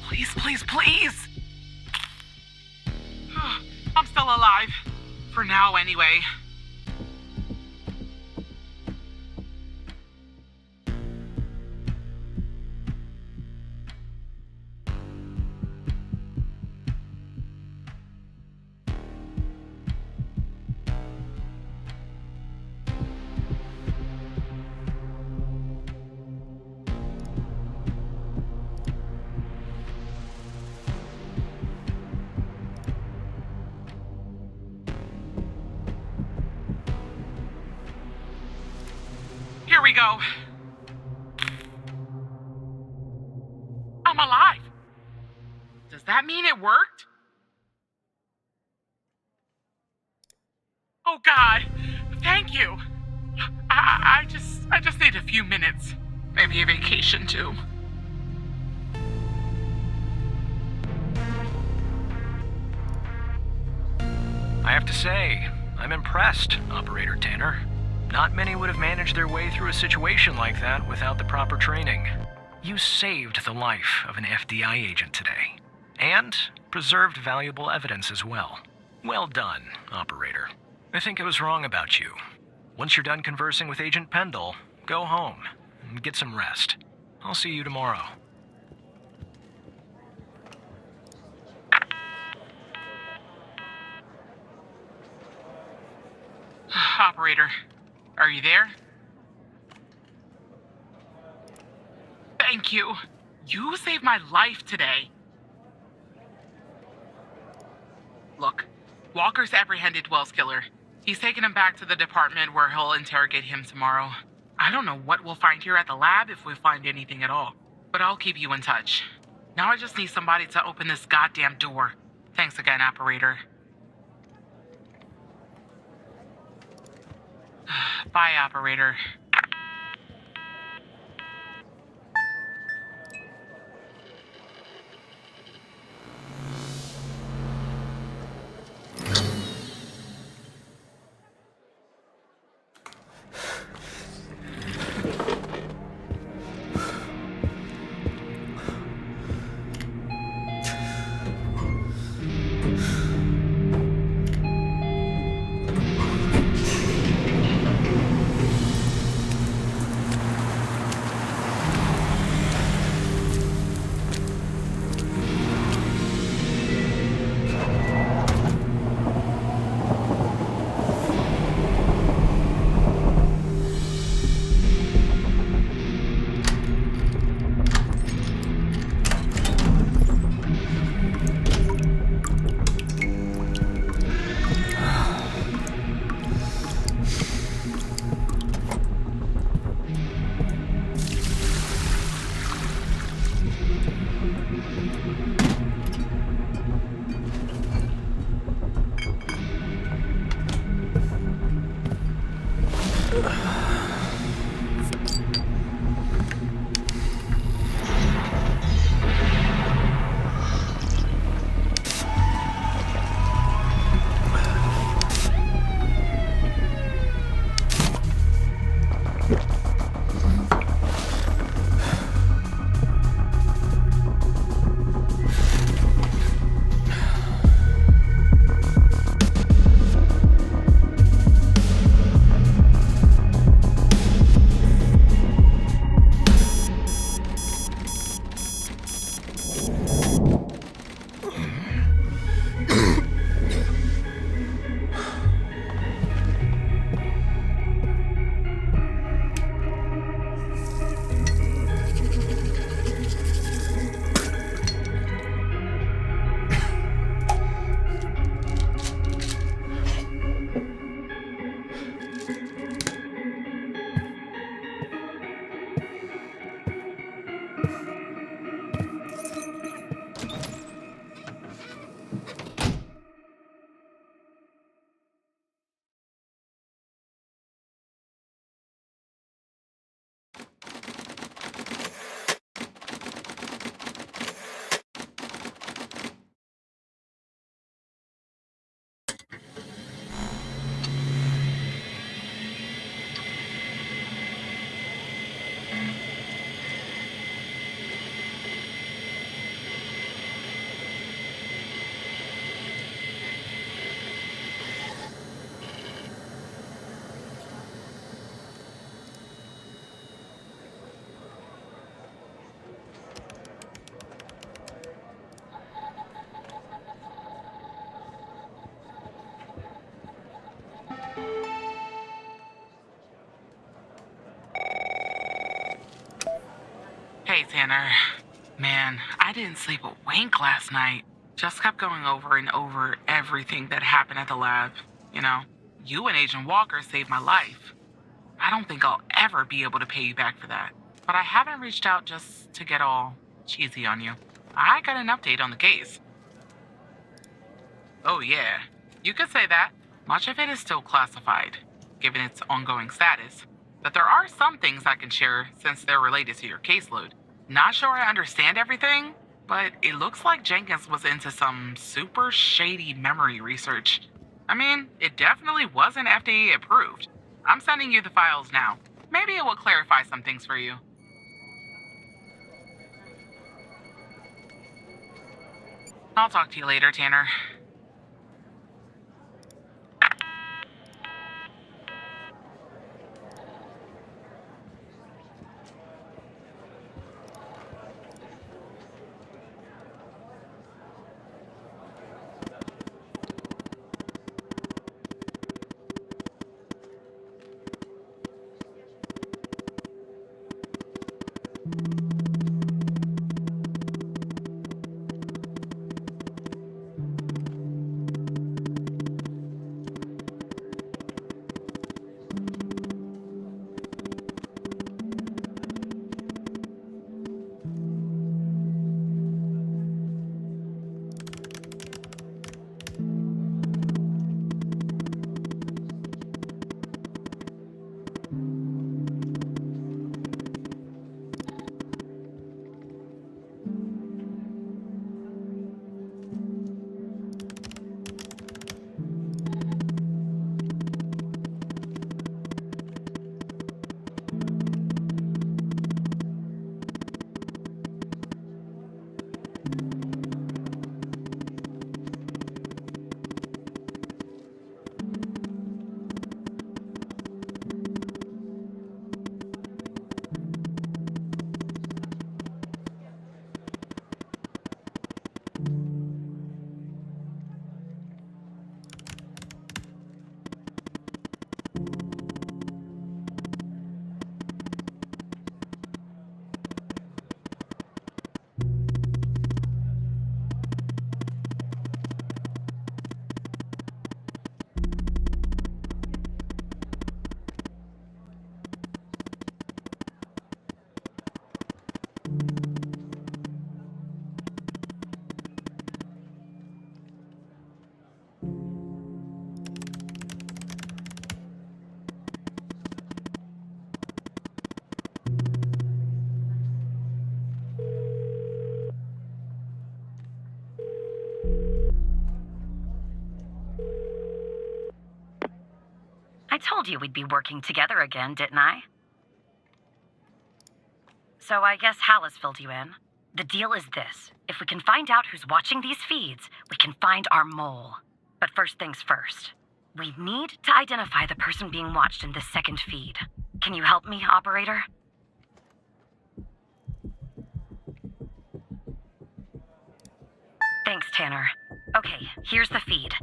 Please, please, please! I'm still alive. For now, anyway. Here we go. I'm alive. Does that mean it worked? Oh God, thank you. I just need a few minutes. Maybe a vacation too. I have to say, I'm impressed, Operator Tanner. Not many would have managed their way through a situation like that without the proper training. You saved the life of an FBI agent today, and preserved valuable evidence as well. Well done, Operator. I think I was wrong about you. Once you're done conversing with Agent Pendle, go home and get some rest. I'll see you tomorrow. Operator, are you there? Thank you. You saved my life today. Look, Walker's apprehended Wells' killer. He's taken him back to the department where he'll interrogate him tomorrow. I don't know what we'll find here at the lab if we find anything at all, but I'll keep you in touch. Now I just need somebody to open this goddamn door. Thanks again, Operator. Bye, Operator. Tanner. Man, I didn't sleep a wink last night. Just kept going over and over everything that happened at the lab. You know, you and Agent Walker saved my life. I don't think I'll ever be able to pay you back for that. But I haven't reached out just to get all cheesy on you. I got an update on the case. Oh yeah, you could say that. Much of it is still classified, given its ongoing status. But there are some things I can share since they're related to your caseload. Not sure I understand everything, but it looks like Jenkins was into some super shady memory research. I mean, it definitely wasn't FDA approved. I'm sending you the files now. Maybe it will clarify some things for you. I'll talk to you later, Tanner. I told you we'd be working together again, didn't I? So I guess Hal has filled you in. The deal is this. If we can find out who's watching these feeds, we can find our mole. But first things first. We need to identify the person being watched in this second feed. Can you help me, operator? Thanks, Tanner. Okay, here's the feed.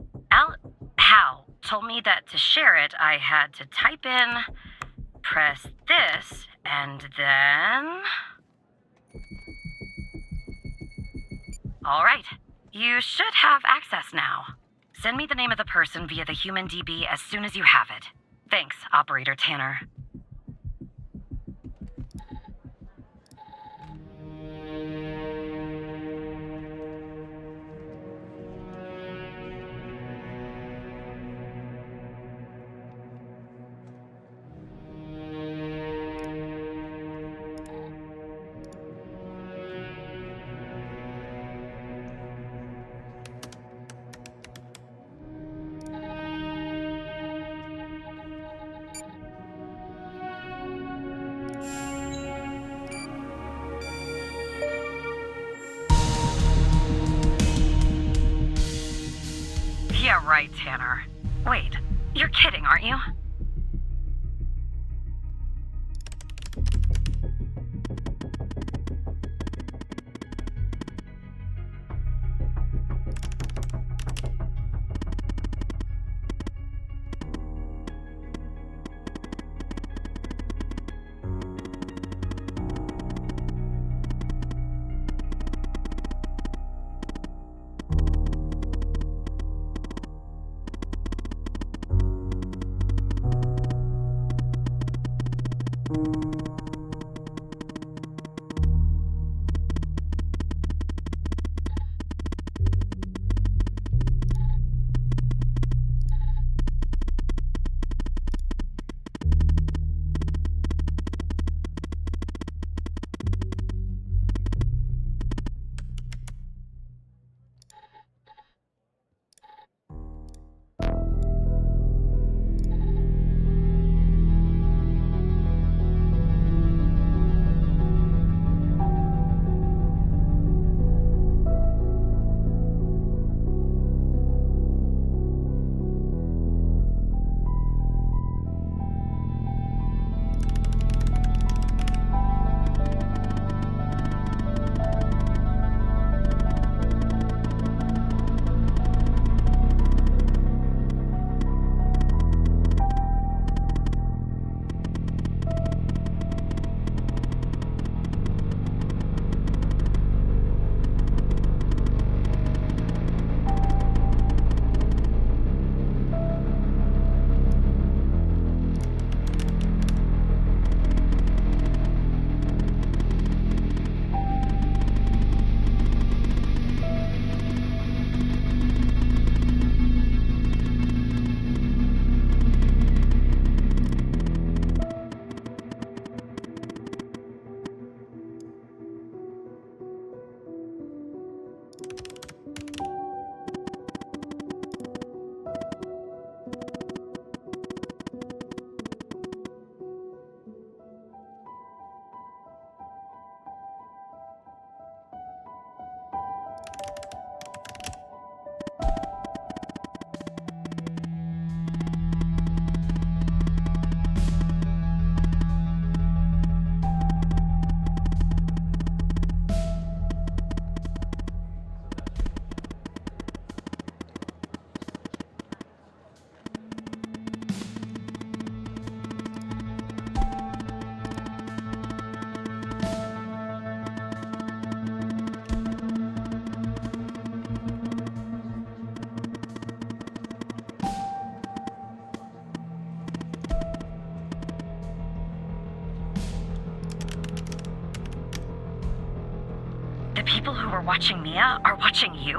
Hal told me that to share it, I had to type in, press this, and then... All right, you should have access now. Send me the name of the person via the human DB as soon as you have it. Thanks, Operator Tanner. Yeah, right, Tanner. Wait, you're kidding, aren't you? The people who were watching Mia are watching you?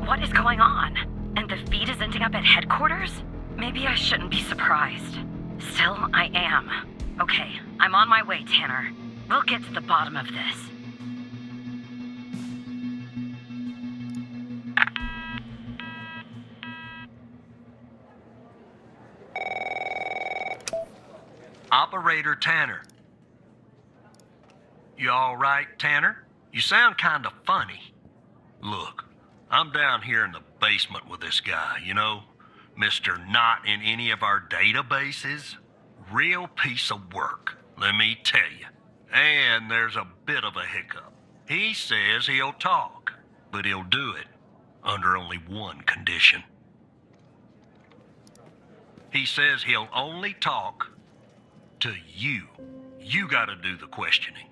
What is going on? And the feed is ending up at headquarters? Maybe I shouldn't be surprised. Still, I am. Okay, I'm on my way, Tanner. We'll get to the bottom of this. Operator Tanner. You all right, Tanner? You sound kind of funny. Look, I'm down here in the basement with this guy, you know, Mr. Not in any of our databases. Real piece of work, let me tell you. And there's a bit of a hiccup. He says he'll talk, but he'll do it under only one condition. He says he'll only talk to you. You gotta do the questioning.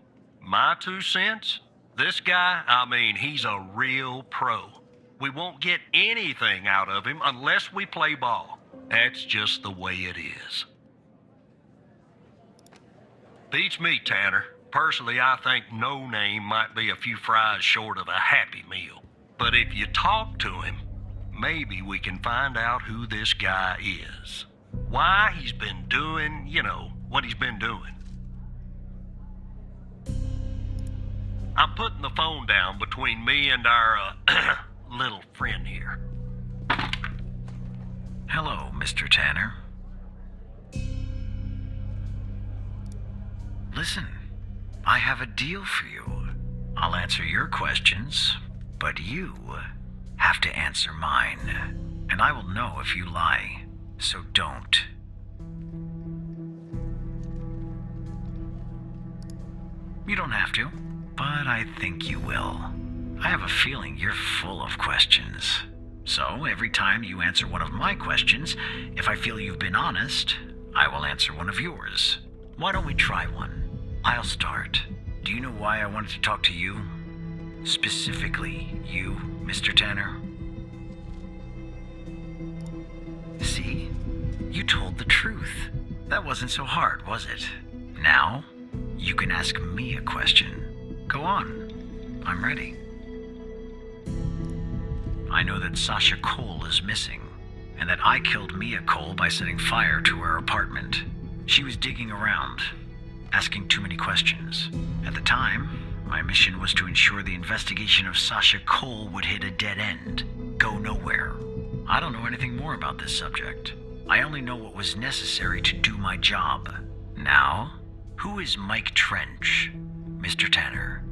My 2 cents? This guy, I mean, he's a real pro. We won't get anything out of him unless we play ball. That's just the way it is. Beats me, Tanner. Personally, I think No Name might be a few fries short of a Happy Meal. But if you talk to him, maybe we can find out who this guy is. Why he's been doing, you know, what he's been doing. I'm putting the phone down between me and our, little friend here. Hello, Mr. Tanner. Listen, I have a deal for you. I'll answer your questions, but you have to answer mine. And I will know if you lie, so don't. You don't have to, but I think you will. I have a feeling you're full of questions. So every time you answer one of my questions, if I feel you've been honest, I will answer one of yours. Why don't we try one? I'll start. Do you know why I wanted to talk to you? Specifically, you, Mr. Tanner? See? You told the truth. That wasn't so hard, was it? Now, you can ask me a question. Go on. I'm ready. I know that Sasha Cole is missing, and that I killed Mia Cole by setting fire to her apartment. She was digging around, asking too many questions. At the time, my mission was to ensure the investigation of Sasha Cole would hit a dead end, go nowhere. I don't know anything more about this subject. I only know what was necessary to do my job. Now, who is Mike Trench, Mr. Tanner?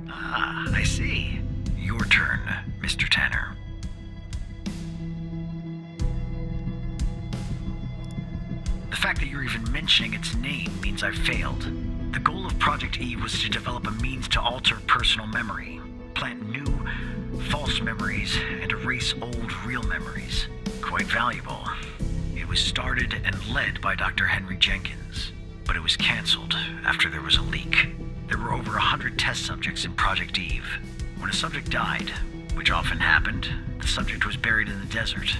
Ah, I see. Your turn, Mr. Tanner. The fact that you're even mentioning its name means I've failed. The goal of Project E was to develop a means to alter personal memory, plant new, false memories, and erase old, real memories. Quite valuable. It was started and led by Dr. Henry Jenkins, but it was canceled after there was a leak. There were over 100 test subjects in Project Eve. When a subject died, which often happened, the subject was buried in the desert,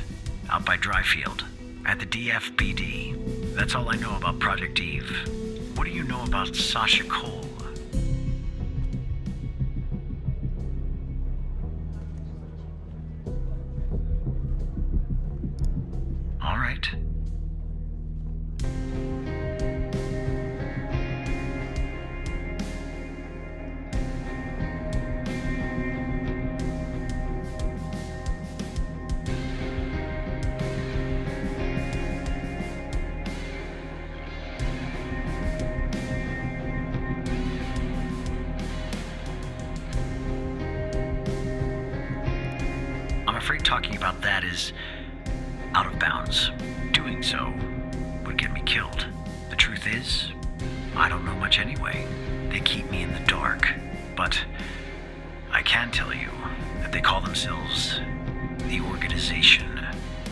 out by Dryfield, at the DFBD. That's all I know about Project Eve. What do you know about Sasha Cole? All right. I'm afraid talking about that is out of bounds. Doing so would get me killed. The truth is, I don't know much anyway. They keep me in the dark. But I can tell you that they call themselves the Organization.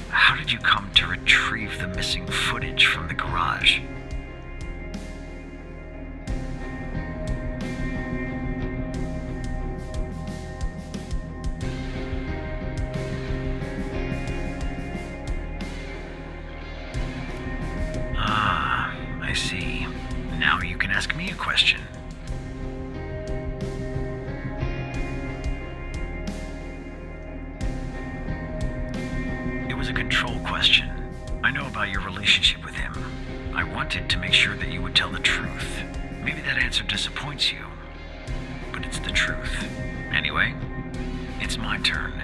How did you come to retrieve the missing footage from the garage? I see. Now you can ask me a question. It was a control question. I know about your relationship with him. I wanted to make sure that you would tell the truth. Maybe that answer disappoints you, but it's the truth. Anyway, it's my turn.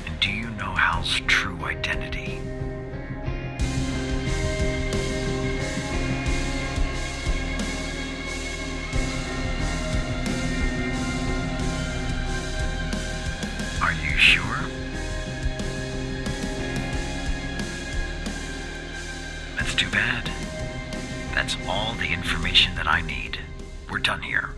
And do you know Hal's true identity? Are you sure? That's too bad. That's all the information that I need. We're done here.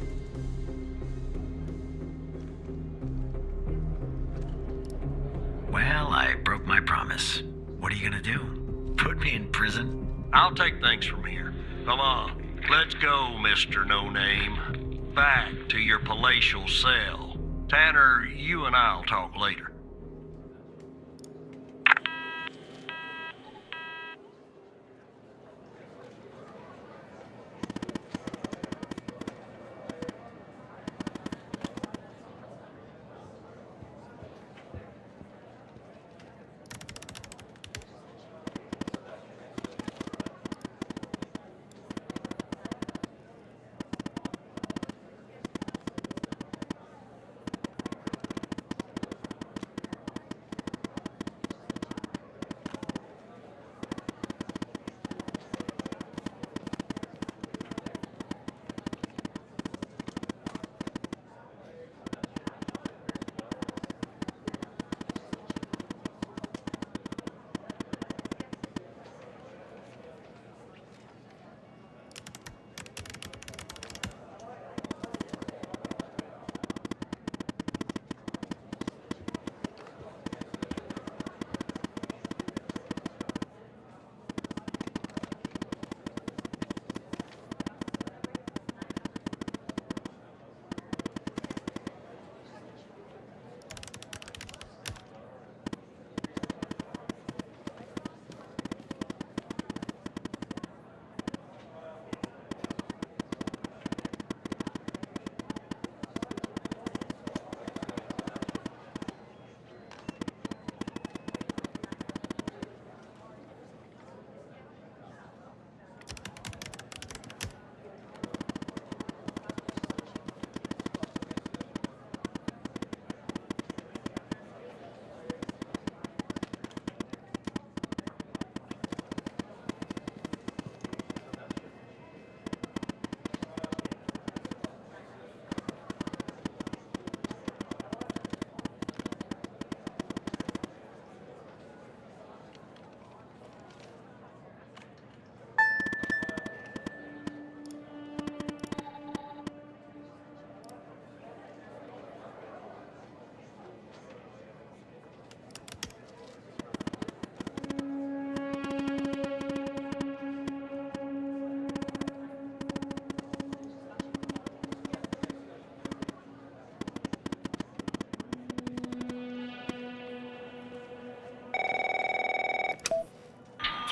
Well, I broke my promise. What are you gonna do? Put me in prison? I'll take things from here. Come on, let's go, Mr. No Name. Back to your palatial cell. Tanner, you and I'll talk later.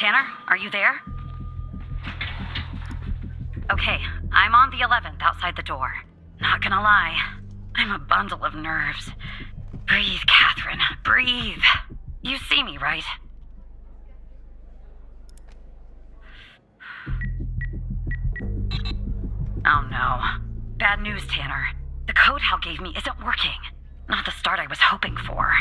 Tanner, are you there? Okay, I'm on the 11th outside the door. Not gonna lie, I'm a bundle of nerves. Breathe, Catherine, breathe. You see me, right? Oh no. Bad news, Tanner. The code Hal gave me isn't working. Not the start I was hoping for.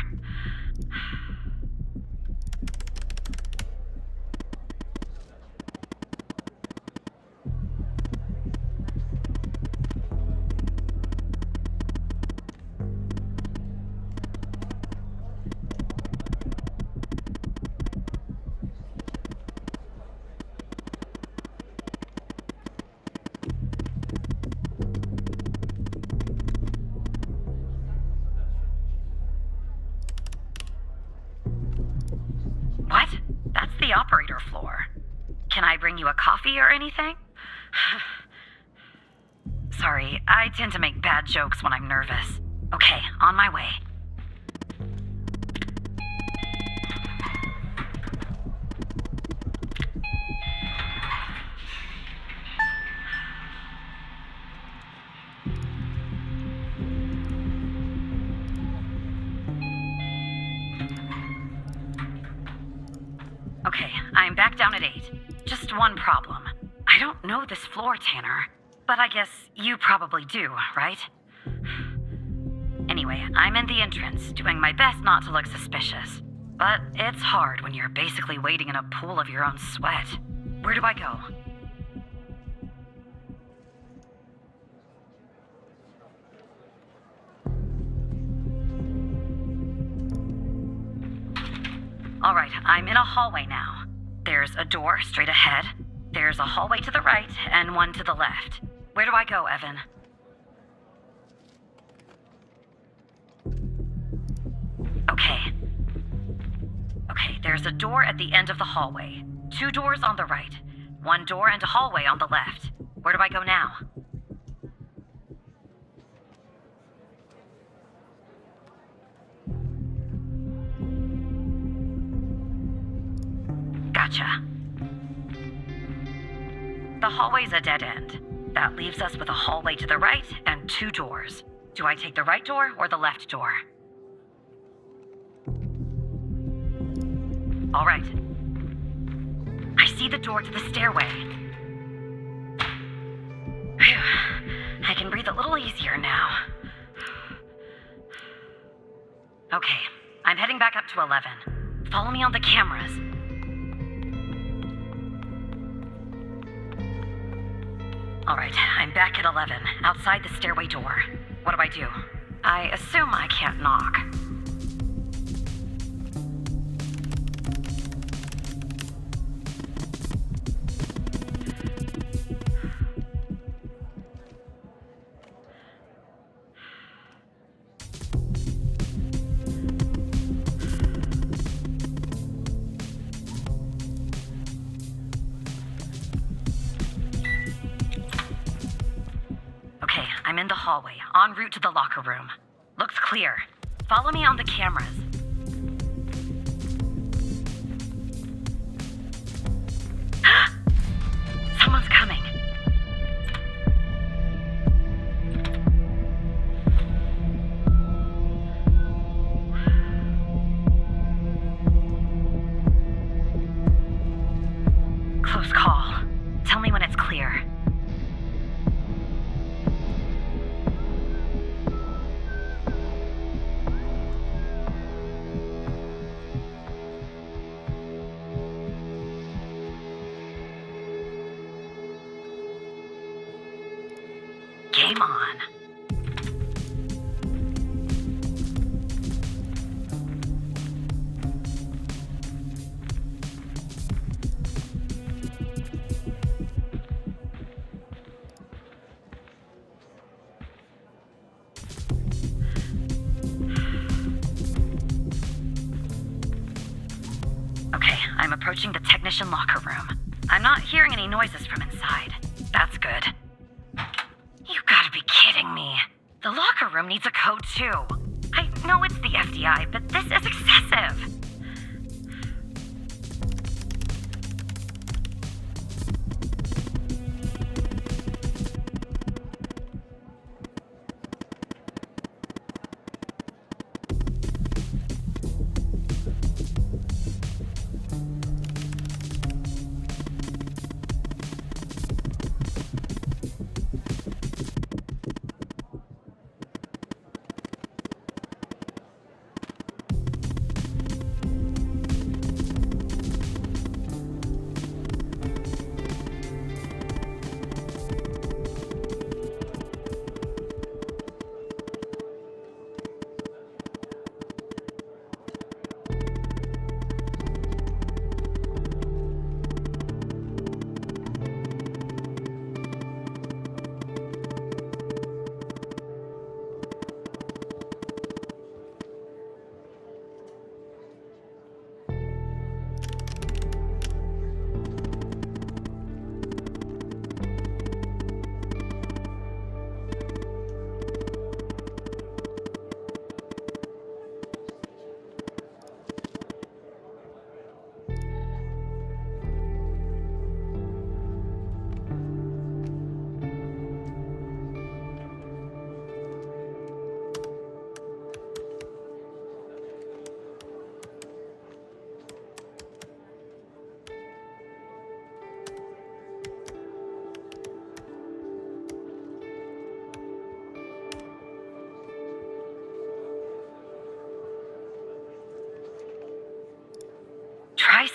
What? That's the operator floor. Can I bring you a coffee or anything? Sorry, I tend to make bad jokes when I'm nervous. Okay, on my way. Okay, I'm back down at 8. Just one problem. I don't know this floor, Tanner. But I guess you probably do, right? Anyway, I'm in the entrance, doing my best not to look suspicious. But it's hard when you're basically wading in a pool of your own sweat. Where do I go? Alright, I'm in a hallway now. There's a door straight ahead. There's a hallway to the right and one to the left. Where do I go, Evan? Okay, there's a door at the end of the hallway. 2 doors on the right. 1 door and a hallway on the left. Where do I go now? Gotcha. The hallway's a dead end. That leaves us with a hallway to the right and 2 doors. Do I take the right door or the left door? All right. I see the door to the stairway. Phew. I can breathe a little easier now. Okay, I'm heading back up to 11. Follow me on the cameras. All right, I'm back at 11, outside the stairway door. What do? I assume I can't knock. I'm in the hallway, en route to the locker room. Looks clear. Follow me on the cameras. Someone's coming. Close call. Tell me when it's clear. Game on. Okay, I'm approaching the technician locker room. I'm not hearing any noises from inside. That's good. You gotta be kidding me. The locker room needs a code too. I know it's the FBI, but this is excessive.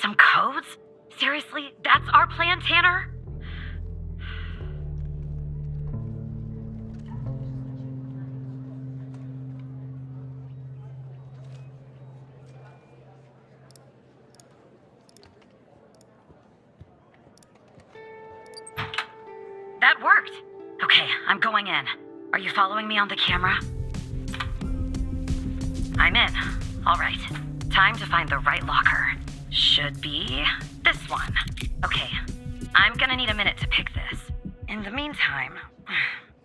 some codes? Seriously, that's our plan, Tanner? That worked. Okay, I'm going in. Are you following me on the camera? I'm in. All right. Time to find the right locker. Should be this one. Okay. I'm gonna need a minute to pick this. In the meantime,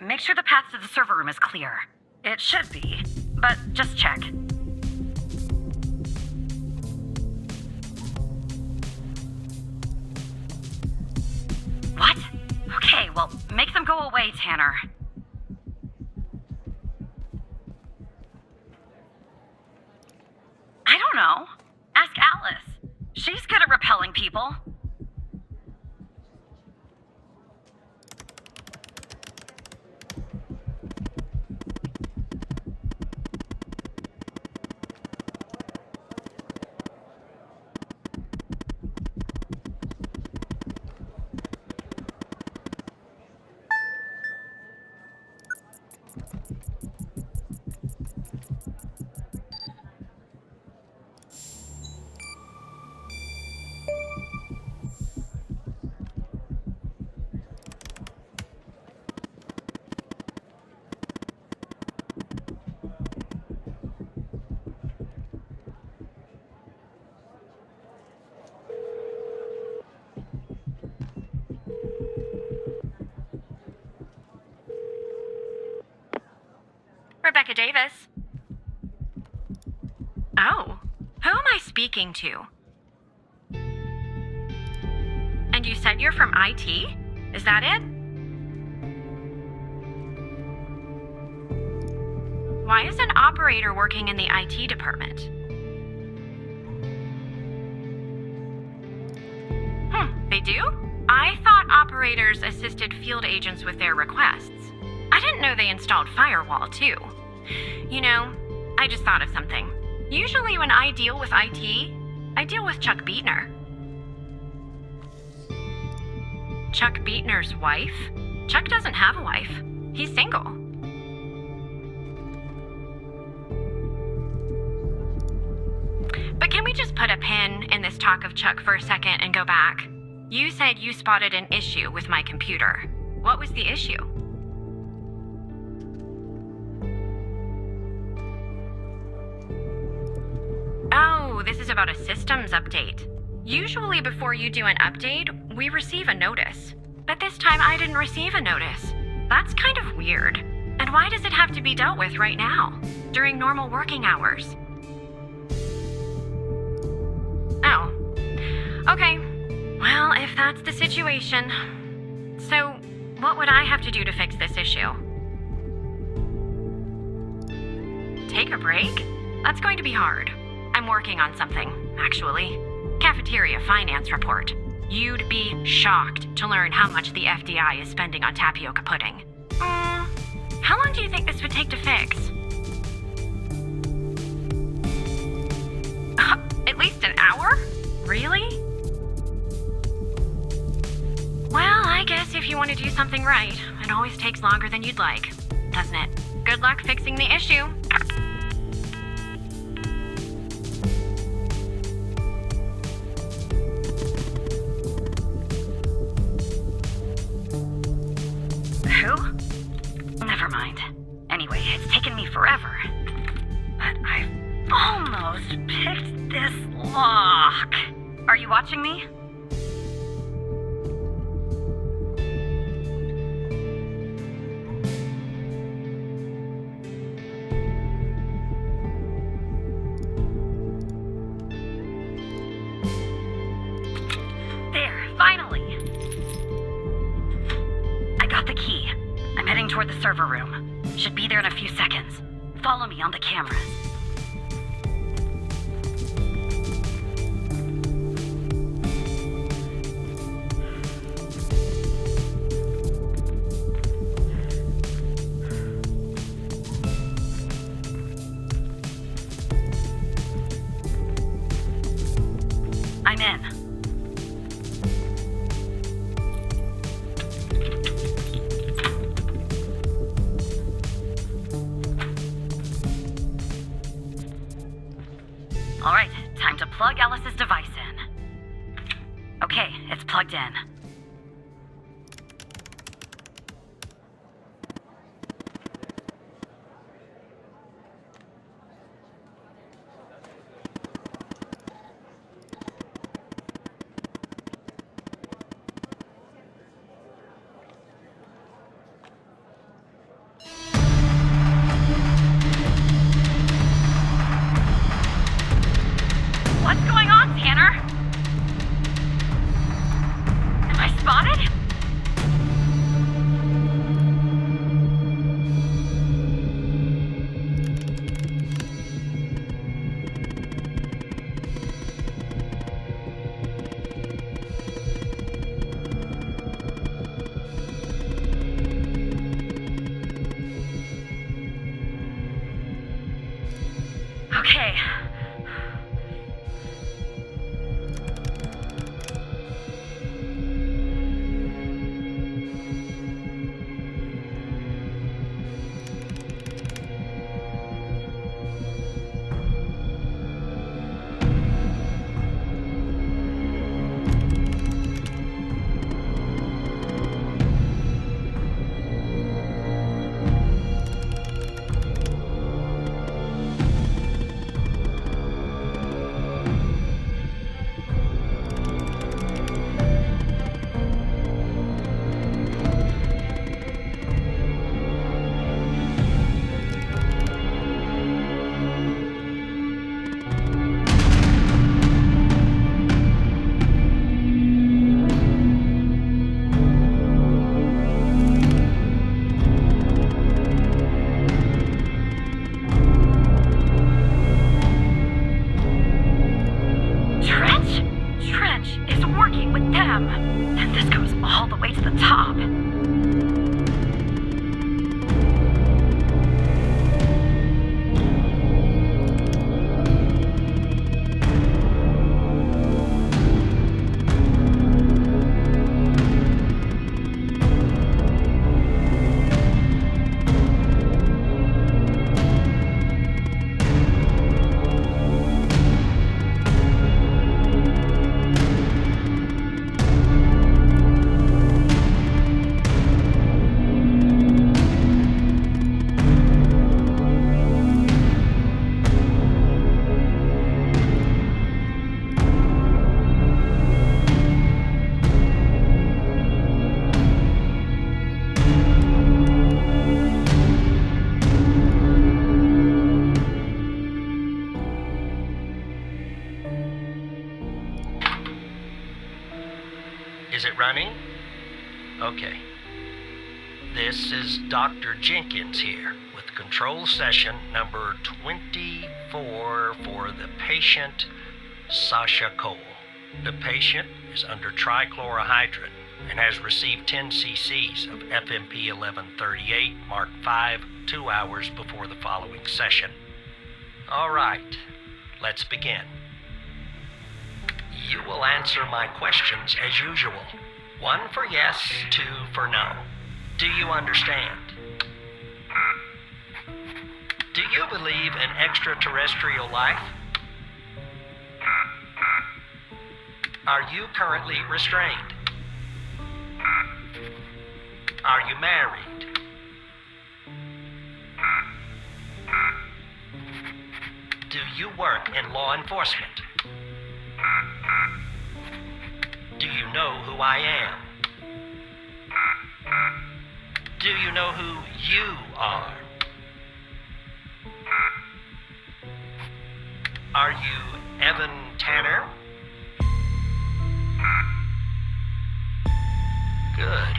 make sure the path to the server room is clear. It should be, but just check. What? Okay, well, make them go away, Tanner. I don't know. Ask Alice. She's good at repelling people. Rebecca Davis. Oh, who am I speaking to? And you said you're from IT? Is that it? Why is an operator working in the IT department? They do? I thought operators assisted field agents with their requests. I didn't know they installed firewall, too. You know, I just thought of something. Usually when I deal with IT, I deal with Chuck Beatner. Chuck Beatner's wife? Chuck doesn't have a wife. He's single. But can we just put a pin in this talk of Chuck for a second and go back? You said you spotted an issue with my computer. What was the issue? Oh, this is about a systems update. Usually before you do an update, we receive a notice. But this time I didn't receive a notice. That's kind of weird. And why does it have to be dealt with right now, during normal working hours? Oh. Okay. Well, if that's the situation. So, what would I have to do to fix this issue? Take a break? That's going to be hard. I'm working on something, actually. Cafeteria finance report. You'd be shocked to learn how much the FDI is spending on tapioca pudding. How long do you think this would take to fix? At least an hour? Really? Well, I guess if you want to do something right, it always takes longer than you'd like, doesn't it? Good luck fixing the issue. Who? Never mind. Anyway, it's taken me forever. But I've almost picked this lock. Are you watching me? There, finally. I got the key. I'm heading toward the server room. Should be there in a few seconds. Follow me on the cameras. I'm in. All right, time to plug Alice's device in. Okay, it's plugged in. What's going on, Tanner? Am I spotted? Okay. Trench is working with them. And this goes all the way to the top. Is it running? Okay. This is Dr. Jenkins here with control session number 24 for the patient Sasha Cole. The patient is under trichlorohydrin and has received 10 cc's of FMP 1138 Mark 5 2 hours before the following session. All right, let's begin. You will answer my questions as usual. 1 for yes, 2 for no. Do you understand? Do you believe in extraterrestrial life? Are you currently restrained? Are you married? Do you work in law enforcement? Do you know who I am? Do you know who you are? Are you Evan Tanner? Good.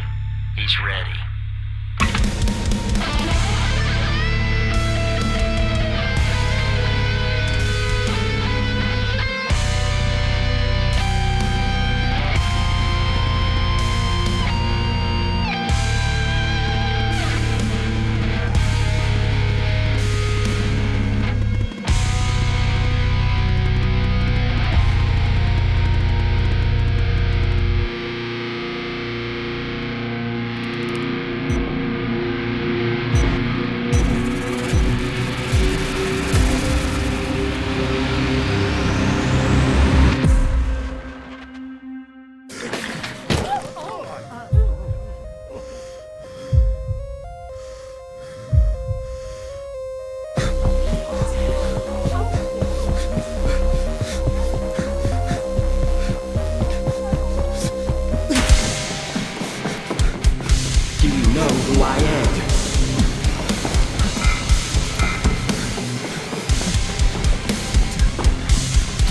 He's ready.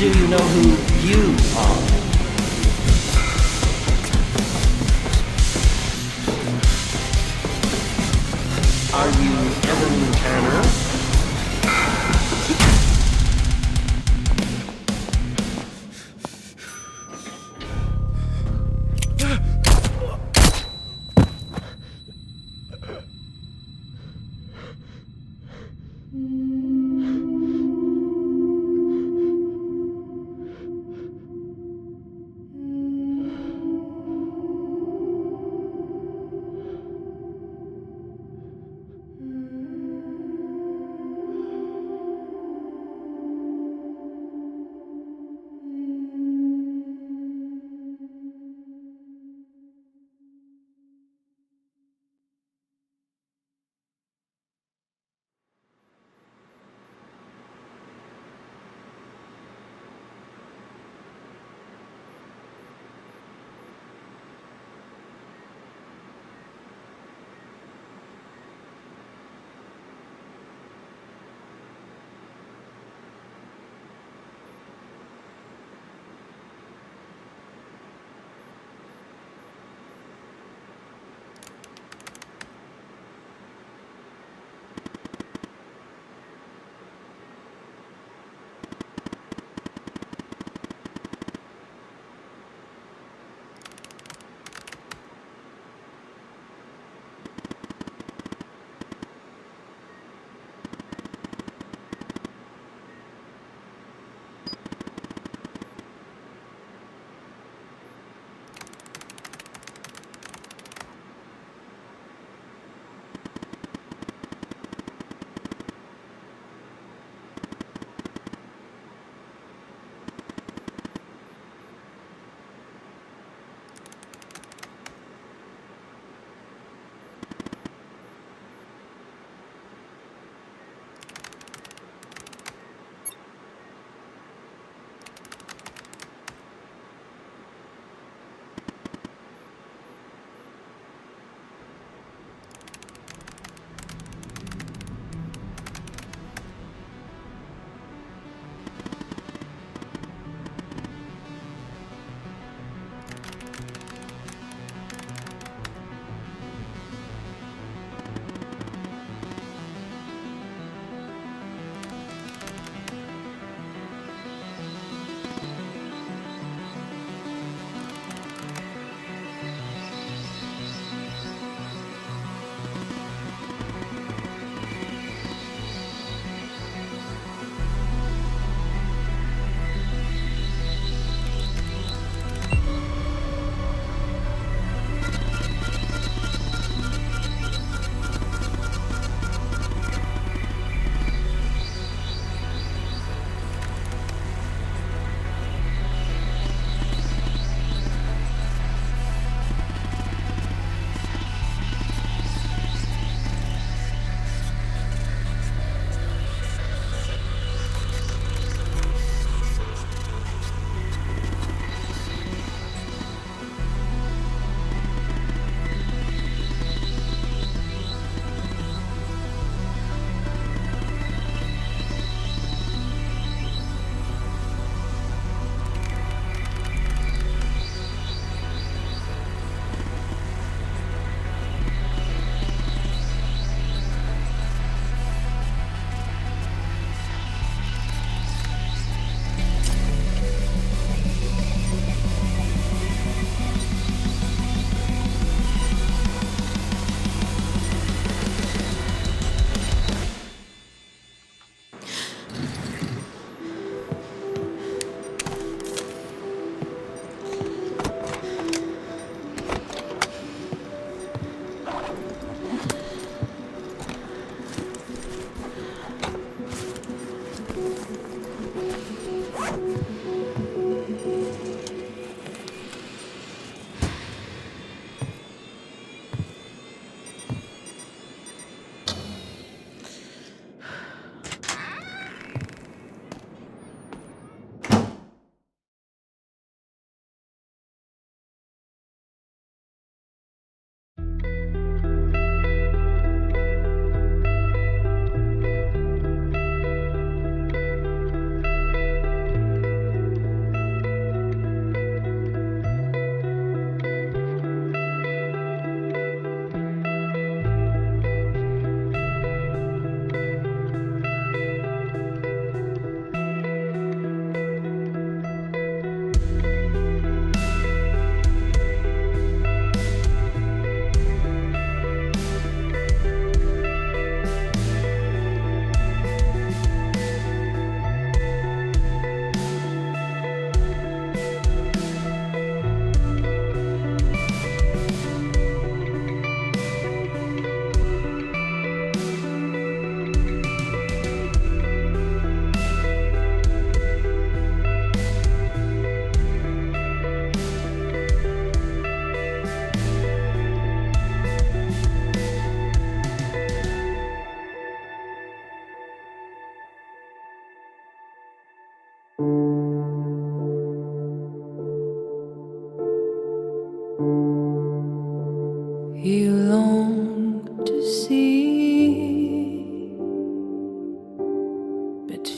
Do you know who you are? Are you Evan Tanner?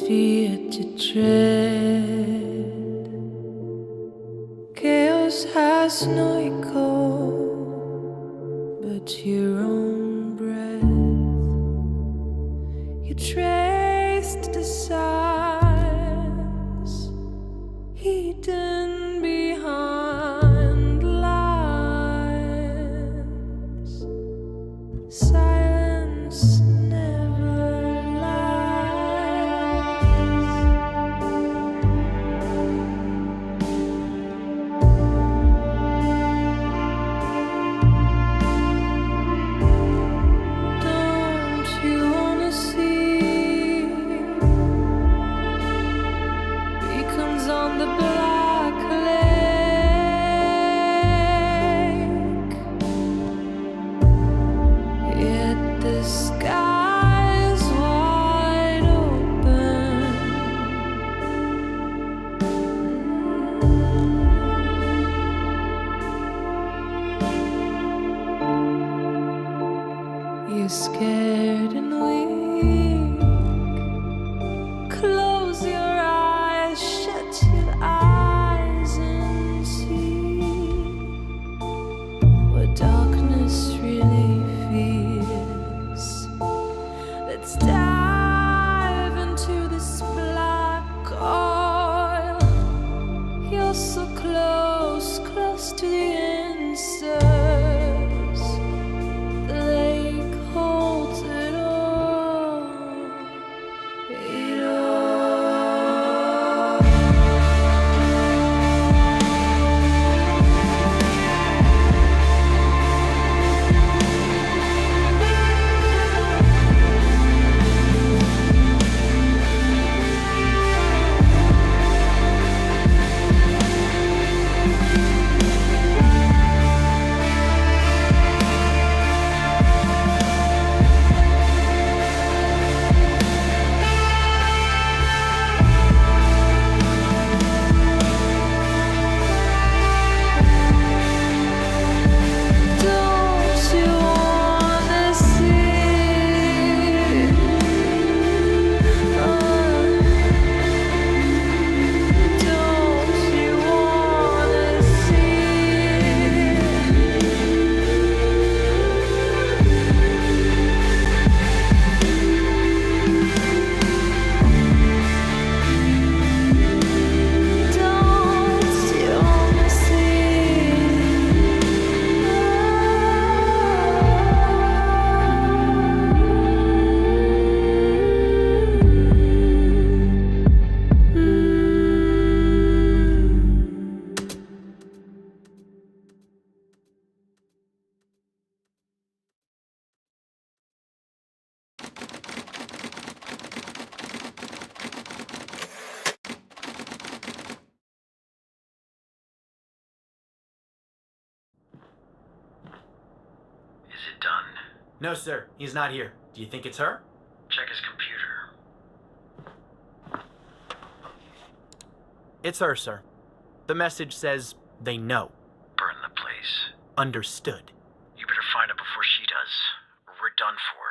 fear to tread. Chaos has no echo but your own breath. You traced the signs hidden behind lines. Silence never lies. Don't you wanna see beacons on the black lake? Yet the sky's wide open. You're scared and weak. Close your eyes, shut your eyes and see what darkness really feels. Let's dive into this black oil. You're so close, close to the answers. The lake holds it all. It all. Don't you wanna see? Don't you wanna see? Don't you wanna Is it done? No, sir. He's not here. Do you think it's her? Check his computer. It's her, sir. The message says they know. Burn the place. Understood. You better find her before she does. We're done for.